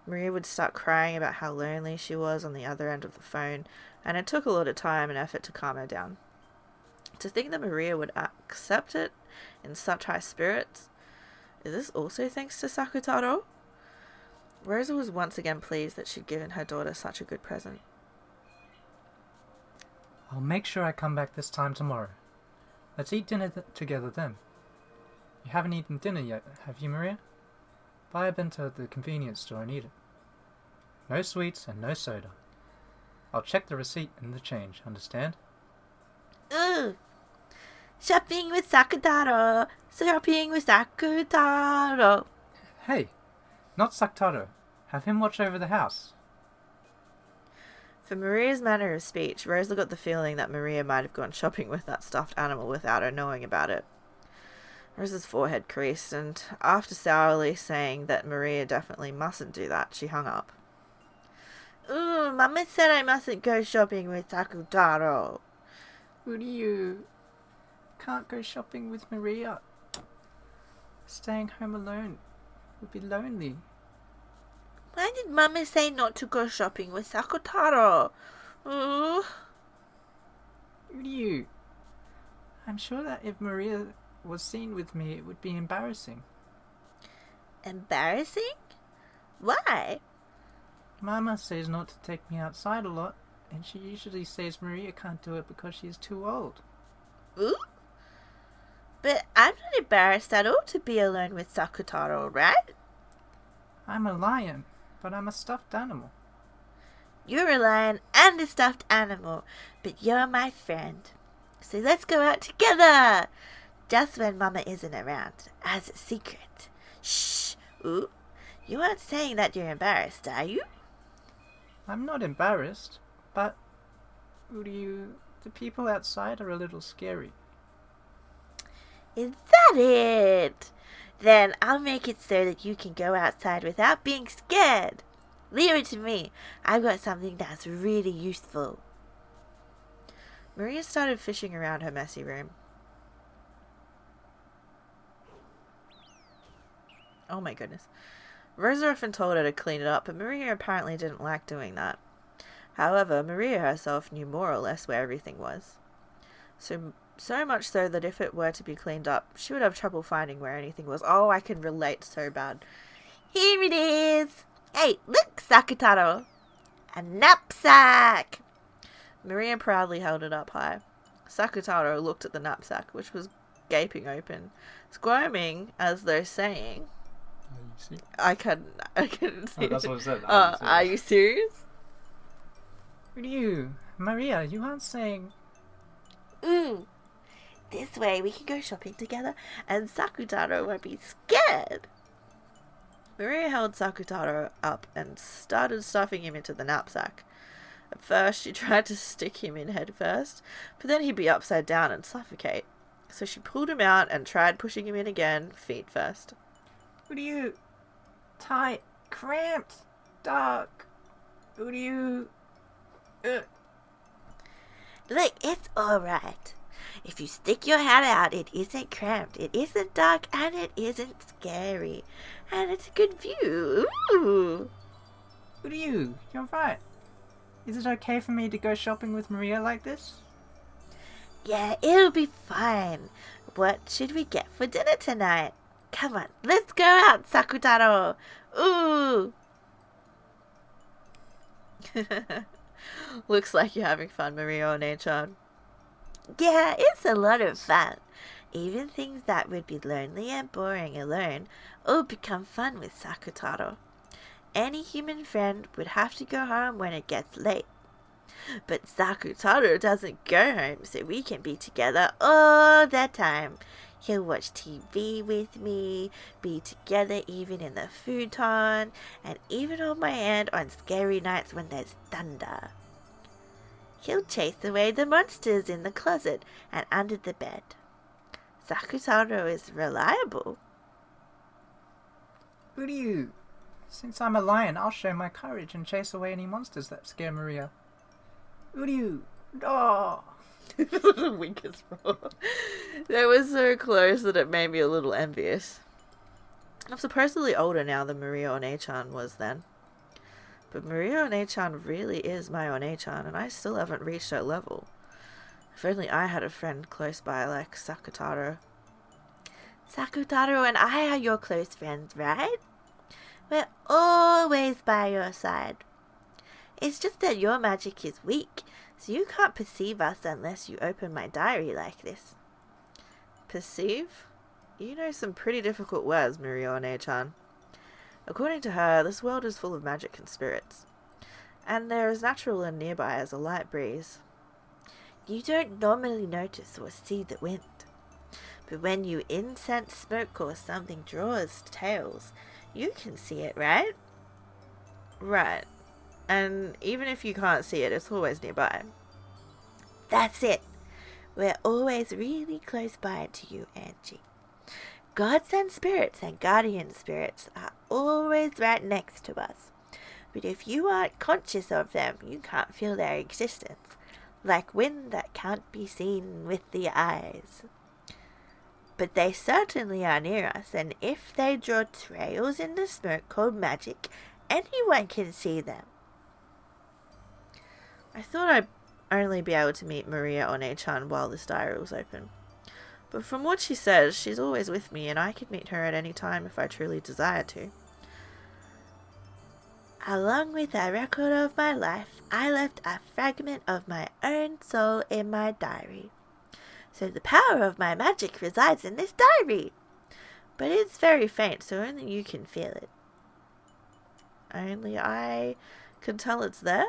Maria would start crying about how lonely she was on the other end of the phone, and it took a lot of time and effort to calm her down. To think that Maria would accept it in such high spirits, is this also thanks to Sakutaro? Rosa was once again pleased that she'd given her daughter such a good present. I'll make sure I come back this time tomorrow. Let's eat dinner together then. You haven't eaten dinner yet, have you, Maria? Buy a bento at the convenience store and eat it. No sweets and no soda. I'll check the receipt and the change, understand? Ooh. Shopping with Sakutaro. Shopping with Sakutaro. Hey, not Saktaro. Have him watch over the house. From Maria's manner of speech, Rosa got the feeling that Maria might have gone shopping with that stuffed animal without her knowing about it. Rosa's forehead creased, and after sourly saying that Maria definitely mustn't do that, she hung up. Ooh, Mama said I mustn't go shopping with Sakutaro. Would you? Can't go shopping with Maria. Staying home alone would be lonely. Why did Mama say not to go shopping with Sakutaro? Ooh. Ryu, I'm sure that if Maria was seen with me, it would be embarrassing. Embarrassing? Why? Mama says not to take me outside a lot, and she usually says Maria can't do it because she's too old. Ooh? But I'm not embarrassed at all to be alone with Sakutaro, right? I'm a lion, but I'm a stuffed animal. You're a lion and a stuffed animal, but you're my friend. So let's go out together! Just when Mama isn't around, as a secret. Shh! Ooh, you aren't saying that you're embarrassed, are you? I'm not embarrassed, but the people outside are a little scary. Is that it? Then I'll make it so that you can go outside without being scared. Leave it to me. I've got something that's really useful. Maria started fishing around her messy room. Oh my goodness. Rosa often told her to clean it up, but Maria apparently didn't like doing that. However, Maria herself knew more or less where everything was. So much so that if it were to be cleaned up, she would have trouble finding where anything was. Oh, I can relate so bad. Here it is. Hey, look, Sakutaro. A knapsack. Maria proudly held it up high. Sakutaro looked at the knapsack, which was gaping open, squirming as though saying, Are you serious? I couldn't see. Oh, that's what I said. Are you serious? Ryu, Maria, you aren't saying... Ooh. This way we can go shopping together and Sakutaro won't be scared. Maria held Sakutaro up and started stuffing him into the knapsack. At first, she tried to stick him in head first, but then he'd be upside down and suffocate. So she pulled him out and tried pushing him in again, feet first. Ryu, tight, cramped, dark. Ryu... Look, it's alright. If you stick your head out, it isn't cramped, it isn't dark, and it isn't scary. And it's a good view. Ooh. Ryu, you're right. Is it okay for me to go shopping with Maria like this? Yeah, it'll be fine. What should we get for dinner tonight? Come on, let's go out, Sakutaro! Ooh! Looks like you're having fun, Maria One-chan. Yeah, it's a lot of fun. Even things that would be lonely and boring alone all become fun with Sakutaro. Any human friend would have to go home when it gets late. But Sakutaro doesn't go home, so we can be together all the time. He'll watch TV with me, be together even in the futon, and even hold my hand on scary nights when there's thunder. He'll chase away the monsters in the closet and under the bed. Sakutaro is reliable. Uryu, since I'm a lion, I'll show my courage and chase away any monsters that scare Maria. Uryu, oh! The weakest roll. That was so close that it made me a little envious. I'm supposedly older now than Maria One-chan was then. But Maria One-chan really is my One-chan, and I still haven't reached that level. If only I had a friend close by like Sakutaro. Sakutaro and I are your close friends, right? We're always by your side. It's just that your magic is weak, so you can't perceive us unless you open my diary like this. Perceive? You know some pretty difficult words, Maria One-chan. According to her, this world is full of magic and spirits, and they're as natural and nearby as a light breeze. You don't normally notice or see the wind, but when you incense smoke or something draws tails, you can see it, right? Right. And even if you can't see it, it's always nearby. That's it. We're always really close by to you, Angie. Gods and spirits and guardian spirits are always right next to us. But if you aren't conscious of them, you can't feel their existence, like wind that can't be seen with the eyes. But they certainly are near us, and if they draw trails in the smoke called magic, anyone can see them. I thought I'd only be able to meet Maria One-chan while this diary was open. But from what she says, she's always with me, and I could meet her at any time if I truly desire to. Along with a record of my life, I left a fragment of my own soul in my diary. So the power of my magic resides in this diary. But it's very faint, so only you can feel it. Only I can tell it's there?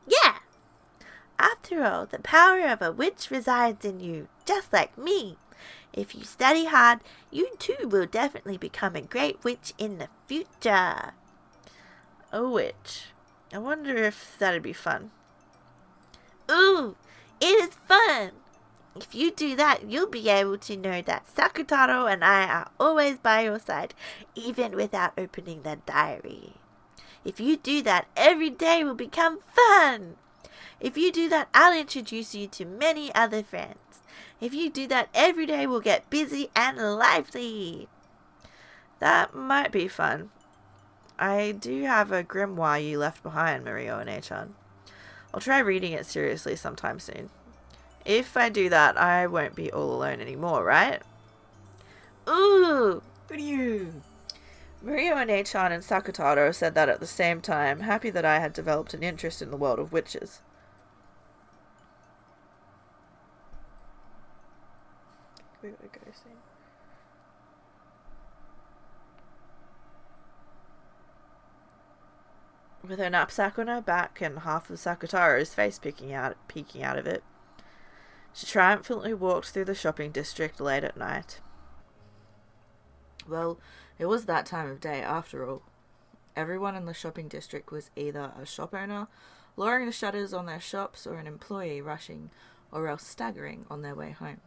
Yeah! After all, the power of a witch resides in you, just like me. If you study hard, you too will definitely become a great witch in the future. A witch. I wonder if that'd be fun. Ooh, it is fun! If you do that, you'll be able to know that Sakutaro and I are always by your side, even without opening the diary. If you do that, every day will become fun! If you do that, I'll introduce you to many other friends. If you do that, every day will get busy and lively. That might be fun. I do have a grimoire you left behind, Maria One-chan. I'll try reading it seriously sometime soon. If I do that, I won't be all alone anymore, right? Ooh! Uryu! Maria One-chan and Sakutaro said that at the same time, happy that I had developed an interest in the world of witches. We gotta go soon. With her knapsack on her back and half of Sakutaro's face peeking out of it, she triumphantly walked through the shopping district late at night. Well, it was that time of day after all. Everyone in the shopping district was either a shop owner, lowering the shutters on their shops, or an employee rushing, or else staggering on their way home.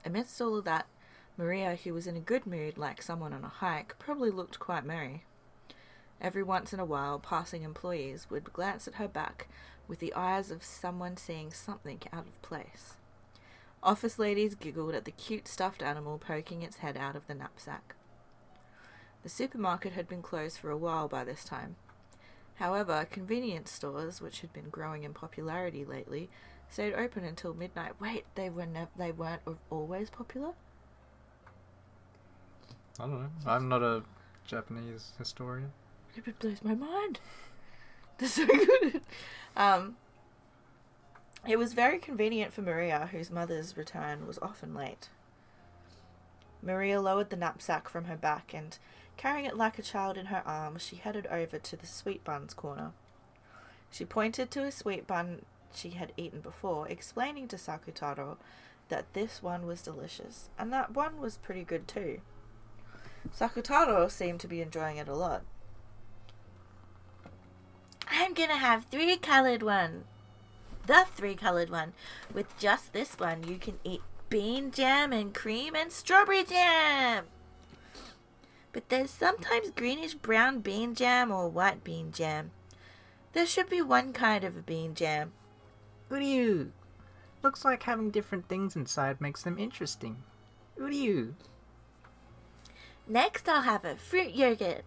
Amidst all of that, Maria, who was in a good mood like someone on a hike, probably looked quite merry. Every once in a while, passing employees would glance at her back with the eyes of someone seeing something out of place. Office ladies giggled at the cute stuffed animal poking its head out of the knapsack. The supermarket had been closed for a while by this time. However, convenience stores, which had been growing in popularity lately, stayed open until midnight. Wait, they weren't always popular? I don't know. I'm not a Japanese historian. It blows my mind. They're so good. It was very convenient for Maria, whose mother's return was often late. Maria lowered the knapsack from her back and, carrying it like a child in her arms, she headed over to the sweet buns corner. She pointed to a sweet bun she had eaten before, explaining to Sakutaro that this one was delicious, and that one was pretty good too. Sakutaro seemed to be enjoying it a lot. I'm gonna have 3-colored one. The 3-colored one. With just this one, you can eat bean jam and cream and strawberry jam. But there's sometimes greenish brown bean jam or white bean jam. There should be one kind of a bean jam. Uryu! Looks like having different things inside makes them interesting. Uryu! Next, I'll have a fruit yogurt.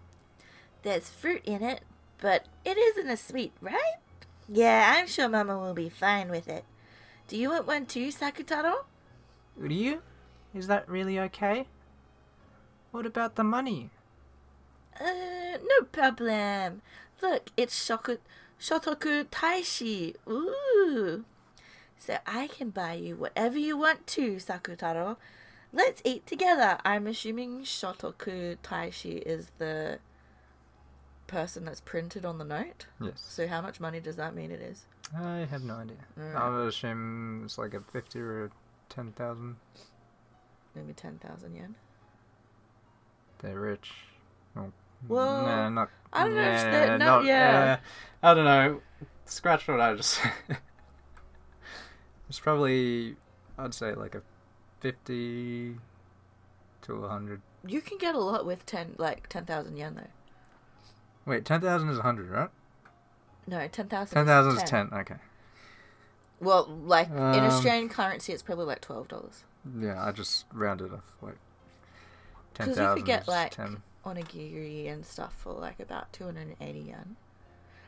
There's fruit in it, but it isn't a sweet, right? Yeah, I'm sure Mama will be fine with it. Do you want one too, Sakutaro? Uryu? Is that really okay? What about the money? No problem. Look, it's Shotoku Taishi. Ooh. So I can buy you whatever you want to, Sakutaro. Let's eat together. I'm assuming Shotoku Taishi is the person that's printed on the note. Yes. So how much money does that mean it is? I have no idea. Alright. I would assume it's like a 50 or a 10,000. Maybe 10,000 yen. They're rich. Well, nah, not. I don't know. Yeah, I don't know. Scratch what I just said. It's probably, I'd say like a 50 to 100. You can get a lot with 10,000 yen though. Wait, 10,000 is 100, right? No, 10,000. 10,000 is 10. Okay. Well, like in Um, Australian currency, it's probably like $12. Yeah, I just rounded off like 'Cause 10,000 you could get is like 10. onigiri and stuff for like about 280 yen,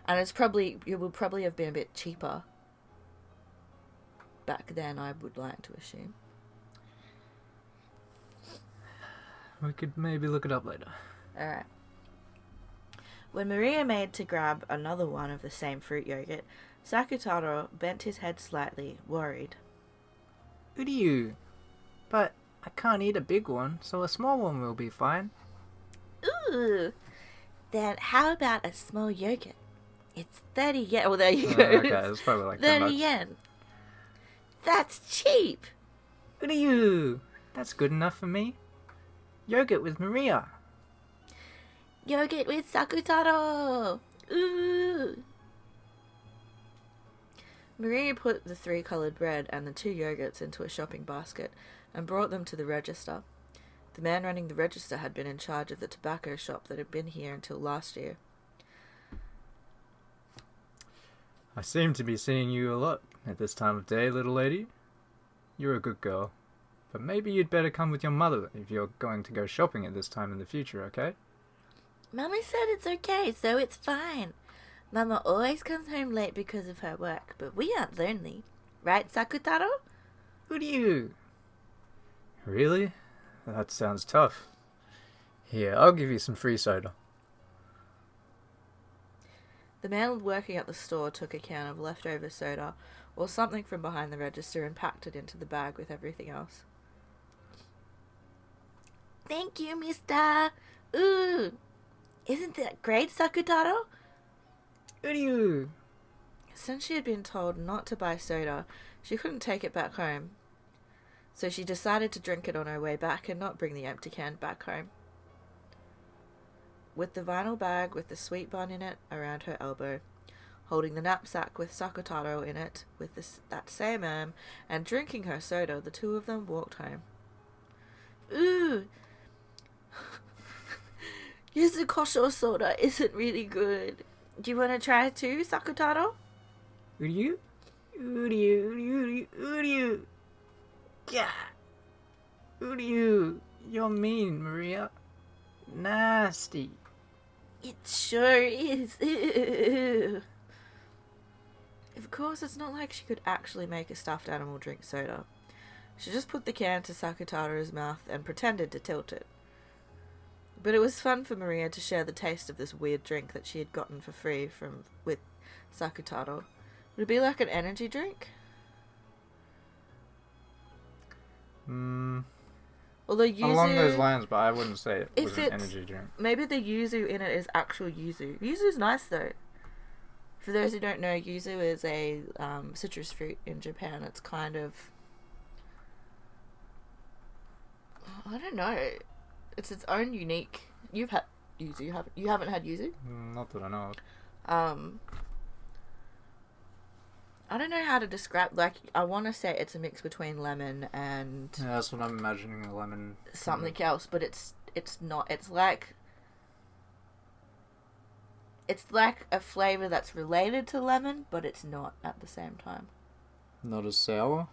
and it would probably have been a bit cheaper back then. I would like to assume. We could maybe look it up later. All right. When Maria made to grab another one of the same fruit yogurt, Sakutaro bent his head slightly, worried. Uryu! But I can't eat a big one, so a small one will be fine. Ooh. Then how about a small yogurt? It's 30 yen. Well, there you go. Okay, it's probably like 10 30 bucks. yen. That's cheap. Uryu! That's good enough for me. Yogurt with Maria. Yogurt with Sakutaro. Ooh. Maria put the 3-colored bread and the 2 yogurts into a shopping basket and brought them to the register. The man running the register had been in charge of the tobacco shop that had been here until last year. I seem to be seeing you a lot at this time of day, little lady. You're a good girl. But maybe you'd better come with your mother if you're going to go shopping at this time in the future, okay? Mama said it's okay, so it's fine. Mama always comes home late because of her work, but we aren't lonely. Right, Sakutaro? Uryu! Really? That sounds tough. Here, I'll give you some free soda. The man working at the store took a can of leftover soda or something from behind the register and packed it into the bag with everything else. Thank you, mister. Ooh. Isn't that great, Sakutaro? Uryu! Since she had been told not to buy soda, she couldn't take it back home. So she decided to drink it on her way back and not bring the empty can back home. With the vinyl bag with the sweet bun in it around her elbow, holding the knapsack with Sakutaro in it with that same arm, and drinking her soda, the two of them walked home. Ooh. Yuzu soda isn't really good. Do you want to try it too, Sakutaro? Uryu? Uryu! Uryu! Uryu! Gah! Uryu! You're mean, Maria. Nasty. It sure is. Ooh. Of course, it's not like she could actually make a stuffed animal drink soda. She just put the can to Sakutaro's mouth and pretended to tilt it. But it was fun for Maria to share the taste of this weird drink that she had gotten for free with Sakutaro. Would it be like an energy drink? Although yuzu, along those lines, but I wouldn't say it was if an it's energy drink. maybe the yuzu in it is actual yuzu. Yuzu's nice though. For those who don't know, yuzu is a citrus fruit in Japan. It's kind of, I don't know. It's its own unique. You've had yuzu, you haven't had yuzu? Not that I know of. I don't know how to describe. Like, I want to say it's a mix between lemon and Yeah, that's what I'm imagining. A lemon. something else, but it's not. It's like a flavor that's related to lemon, but it's not at the same time. Not as sour.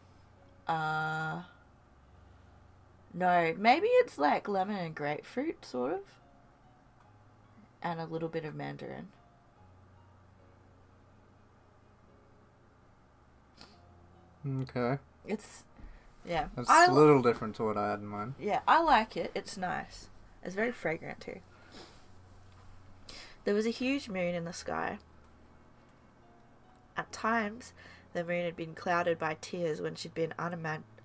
No, maybe it's like lemon and grapefruit, sort of, and a little bit of mandarin. Okay. It's, yeah. That's a little different to what I had in mind. Yeah, I like it. It's nice. It's very fragrant too. There was a huge moon in the sky. At times, the moon had been clouded by tears when she'd been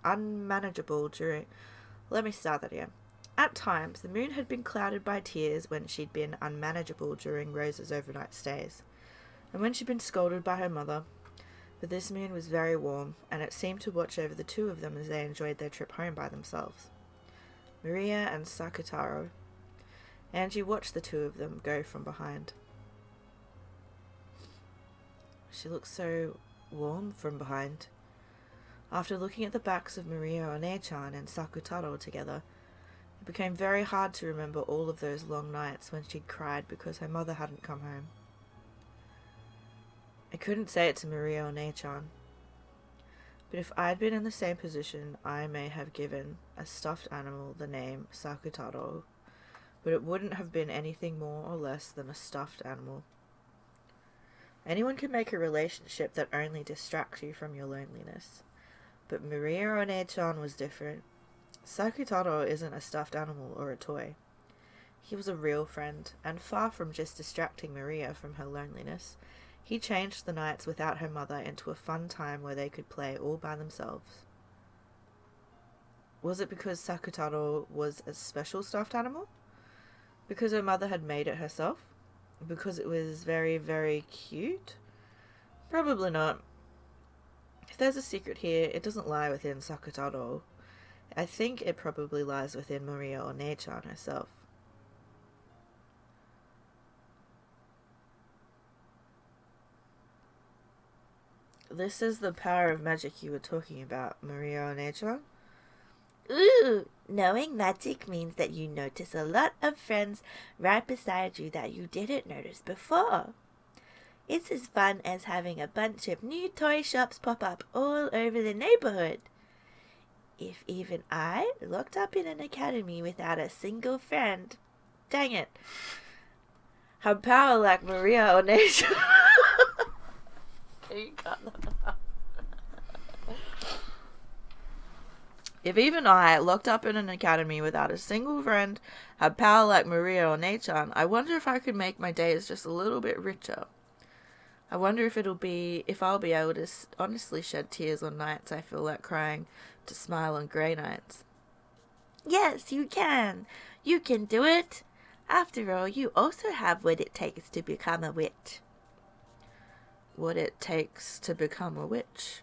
unmanageable during... Let me start that again. At times, the moon had been clouded by tears when she'd been unmanageable during Rose's overnight stays, and when she'd been scolded by her mother. But this moon was very warm, and it seemed to watch over the two of them as they enjoyed their trip home by themselves. Maria and Sakutaro. Angie watched the two of them go from behind. She looked so warm from behind. After looking at the backs of Maria One-chan and Sakutaro together, it became very hard to remember all of those long nights when she'd cried because her mother hadn't come home. I couldn't say it to Maria One-chan, but if I'd been in the same position, I may have given a stuffed animal the name Sakutaro, but it wouldn't have been anything more or less than a stuffed animal. Anyone can make a relationship that only distracts you from your loneliness, but Maria One-chan was different. Sakutaro isn't a stuffed animal or a toy. He was a real friend, and far from just distracting Maria from her loneliness, he changed the nights without her mother into a fun time where they could play all by themselves. Was it because Sakutaro was a special stuffed animal? Because her mother had made it herself? Because it was very, very cute? Probably not. If there's a secret here, it doesn't lie within Sakutaro. I think it probably lies within Maria One-chan herself. This is the power of magic you were talking about, Maria One-chan. Ooh, knowing magic means that you notice a lot of friends right beside you that you didn't notice before. It's as fun as having a bunch of new toy shops pop up all over the neighborhood. If even I locked up in an academy without a single friend, dang it, Have power like Maria One-chan. Can you cut that out? If even I, locked up in an academy without a single friend, had power like Maria One-chan, I wonder if I could make my days just a little bit richer. I wonder if I'll be able to honestly shed tears on nights I feel like crying, to smile on grey nights. yes, you can. You can do it. After all, you also have what it takes to become a witch. What it takes to become a witch.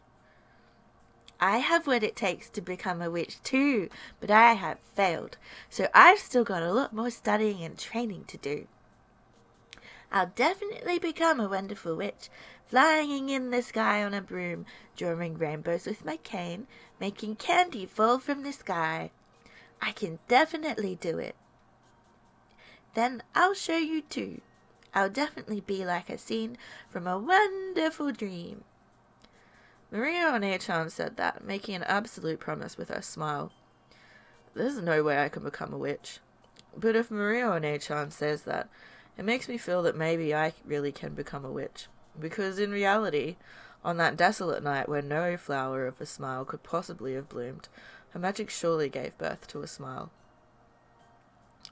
I have what it takes to become a witch too, but I have failed, so I've still got a lot more studying and training to do. I'll definitely become a wonderful witch, flying in the sky on a broom, drawing rainbows with my cane, making candy fall from the sky. I can definitely do it. Then I'll show you too. I'll definitely be like a scene from a wonderful dream. Maria One-chan said that, making an absolute promise with her smile. There's no way I can become a witch. But if Maria One-chan says that, it makes me feel that maybe I really can become a witch. Because in reality, on that desolate night where no flower of a smile could possibly have bloomed, her magic surely gave birth to a smile.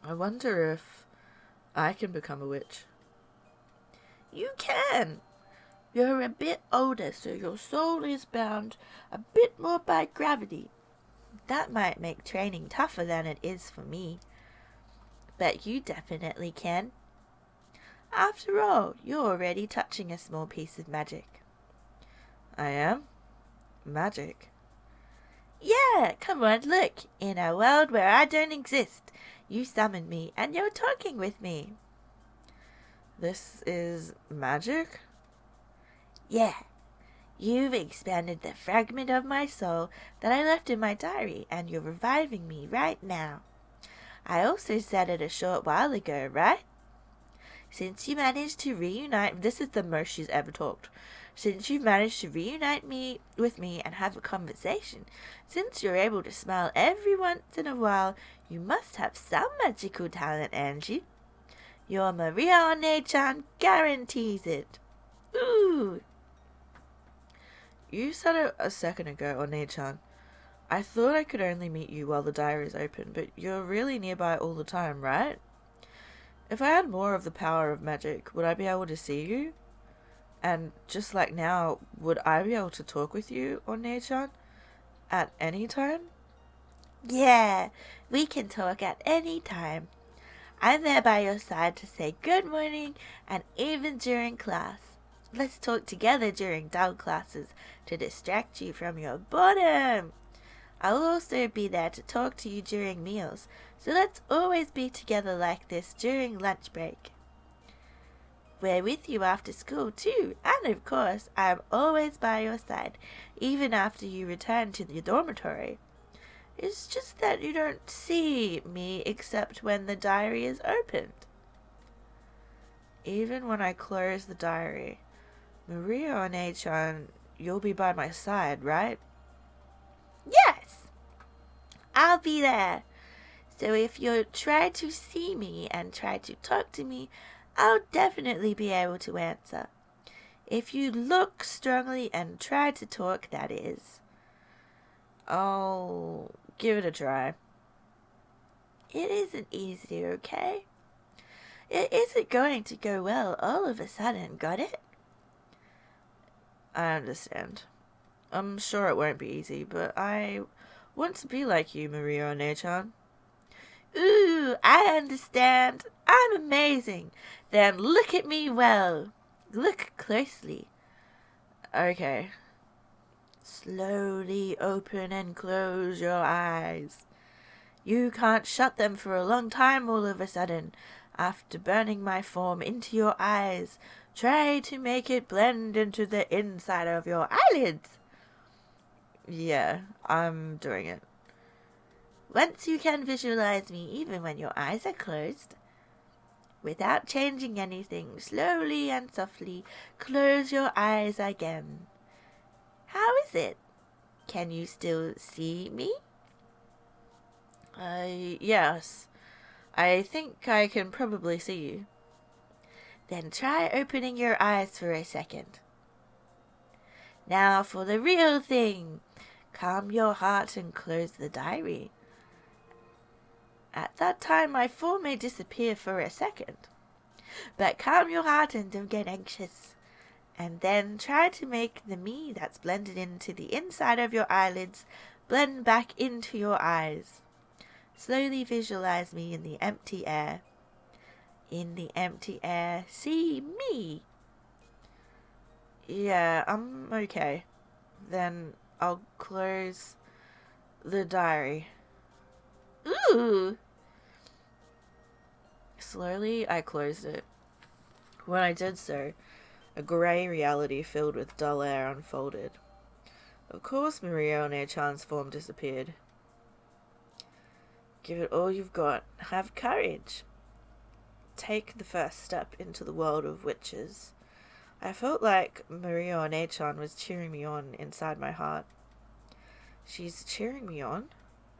I wonder if I can become a witch. You can. You're a bit older, so your soul is bound a bit more by gravity. That might make training tougher than it is for me. But you definitely can. After all, you're already touching a small piece of magic. I am? Magic? Yeah, come on, look. In a world where I don't exist, you summoned me and you're talking with me. This is magic? Yeah, you've expanded the fragment of my soul that I left in my diary and you're reviving me right now. I also said it a short while ago, right? Since you managed to reunite, this is the most she's ever talked. Since you've managed to reunite me with me and have a conversation, since you're able to smile every once in a while, you must have some magical talent, Angie. Your Maria One-chan guarantees it. Ooh. You said it a second ago, One-chan. I thought I could only meet you while the diary's open, but you're really nearby all the time, right? If I had more of the power of magic, would I be able to see you? And just like now, would I be able to talk with you, One-chan? At any time? Yeah, we can talk at any time. I'm there by your side to say good morning and even during class. Let's talk together during dull classes to distract you from your boredom. I'll also be there to talk to you during meals, so let's always be together like this during lunch break. We're with you after school too, and of course, I'm always by your side, even after you return to the dormitory. It's just that you don't see me except when the diary is opened. Even when I close the diary, Maria One-chan, you'll be by my side, right? Yes, I'll be there. So if you try to see me and try to talk to me, I'll definitely be able to answer. If you look strongly and try to talk, that is. I'll give it a try. It isn't easy, okay? It isn't going to go well all of a sudden, got it? I understand. I'm sure it won't be easy, but I want to be like you, Maria One-chan. Ooh, I understand. I'm amazing. Then look at me well. Look closely. Okay. Slowly open and close your eyes. You can't shut them for a long time all of a sudden. After burning my form into your eyes, try to make it blend into the inside of your eyelids. Yeah, I'm doing it. Once you can visualize me even when your eyes are closed, without changing anything, slowly and softly close your eyes again. How is it? Can you still see me? Yes. I think I can probably see you. Then try opening your eyes for a second. Now for the real thing. Calm your heart and close the diary. At that time, my form may disappear for a second. But calm your heart and don't get anxious. And then try to make the me that's blended into the inside of your eyelids blend back into your eyes. Slowly visualize me in the empty air. In the empty air, see me. Yeah, I'm okay. Then I'll close the diary. Ooh! Slowly, I closed it. When I did so, a grey reality filled with dull air unfolded. Of course, Maria One-chan's form disappeared. Give it all you've got. Have courage. Take the first step into the world of witches. I felt like Maria One-chan was cheering me on inside my heart. She's cheering me on?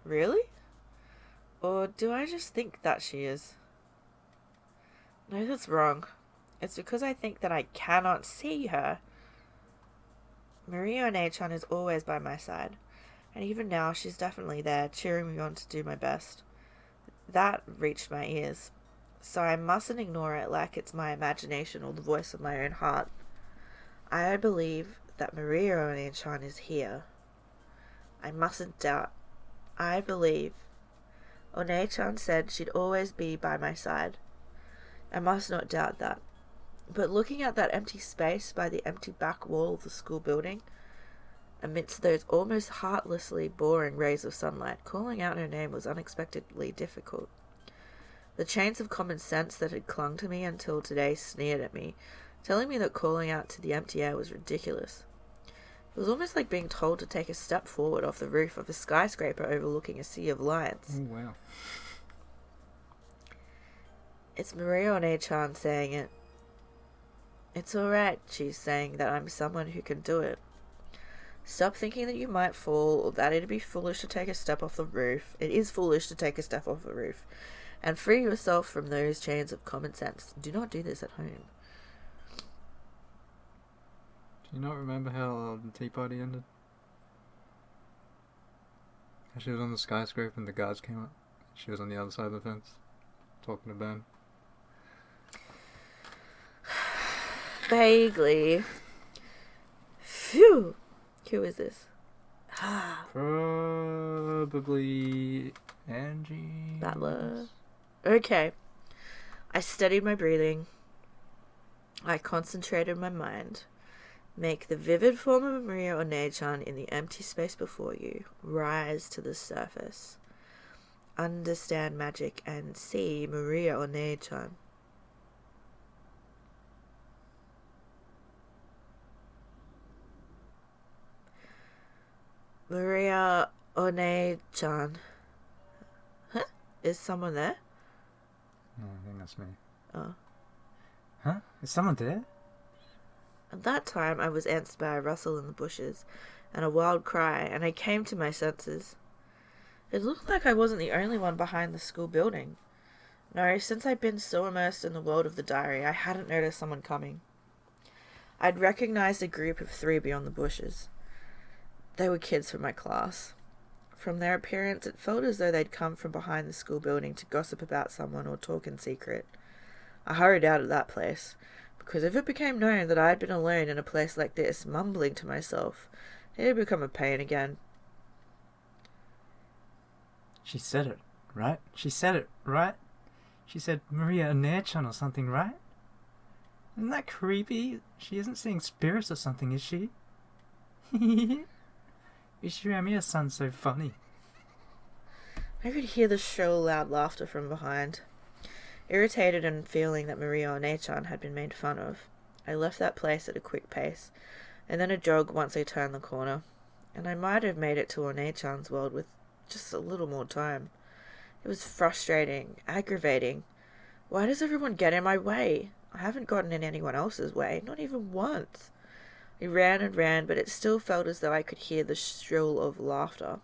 Really? Or do I just think that she is? No, that's wrong. It's because I think that I cannot see her. Maria One-chan is always by my side, and even now she's definitely there, cheering me on to do my best. That reached my ears, so I mustn't ignore it like it's my imagination or the voice of my own heart. I believe that Maria One-chan is here. I mustn't doubt. I believe. One-chan said she'd always be by my side. I must not doubt that. But looking at that empty space by the empty back wall of the school building, amidst those almost heartlessly boring rays of sunlight, calling out her name was unexpectedly difficult. The chains of common sense that had clung to me until today sneered at me, telling me that calling out to the empty air was ridiculous. It was almost like being told to take a step forward off the roof of a skyscraper overlooking a sea of lights. Oh, wow. It's Maria One-chan saying it. It's alright, she's saying that I'm someone who can do it. Stop thinking that you might fall, or that it'd be foolish to take a step off the roof. It is foolish to take a step off the roof. And free yourself from those chains of common sense. Do not do this at home. Do you not remember how the tea party ended? How she was on the skyscraper and the guards came up? She was on the other side of the fence, talking to Ben. Vaguely. Phew. Who is this? Probably Angie. Battler. Okay. I steadied my breathing. I concentrated my mind. Make the vivid form of Maria One-chan in the empty space before you rise to the surface. Understand magic and see Maria One-chan. Maria One-chan. Huh? Is someone there? No, I think that's me. Oh. Huh? Is someone there? At that time, I was answered by a rustle in the bushes and a wild cry, and I came to my senses. It looked like I wasn't the only one behind the school building. No, since I'd been so immersed in the world of the diary, I hadn't noticed someone coming. I'd recognized a group of 3 beyond the bushes. They were kids from my class. From their appearance, it felt as though they'd come from behind the school building to gossip about someone or talk in secret. I hurried out of that place, because if it became known that I had been alone in a place like this, mumbling to myself, it had become a pain again. She said it, right? She said it, right? She said Maria One-chan or something, right? Isn't that creepy? She isn't seeing spirits or something, is she? Ishiramiya-san's so funny. I could hear the shrill, loud laughter from behind. Irritated and feeling that Maria One-chan had been made fun of, I left that place at a quick pace, and then a jog once I turned the corner, and I might have made it to One-chan's world with just a little more time. It was frustrating, aggravating. Why does everyone get in my way? I haven't gotten in anyone else's way, not even once. I ran and ran, but it still felt as though I could hear the shrill of laughter.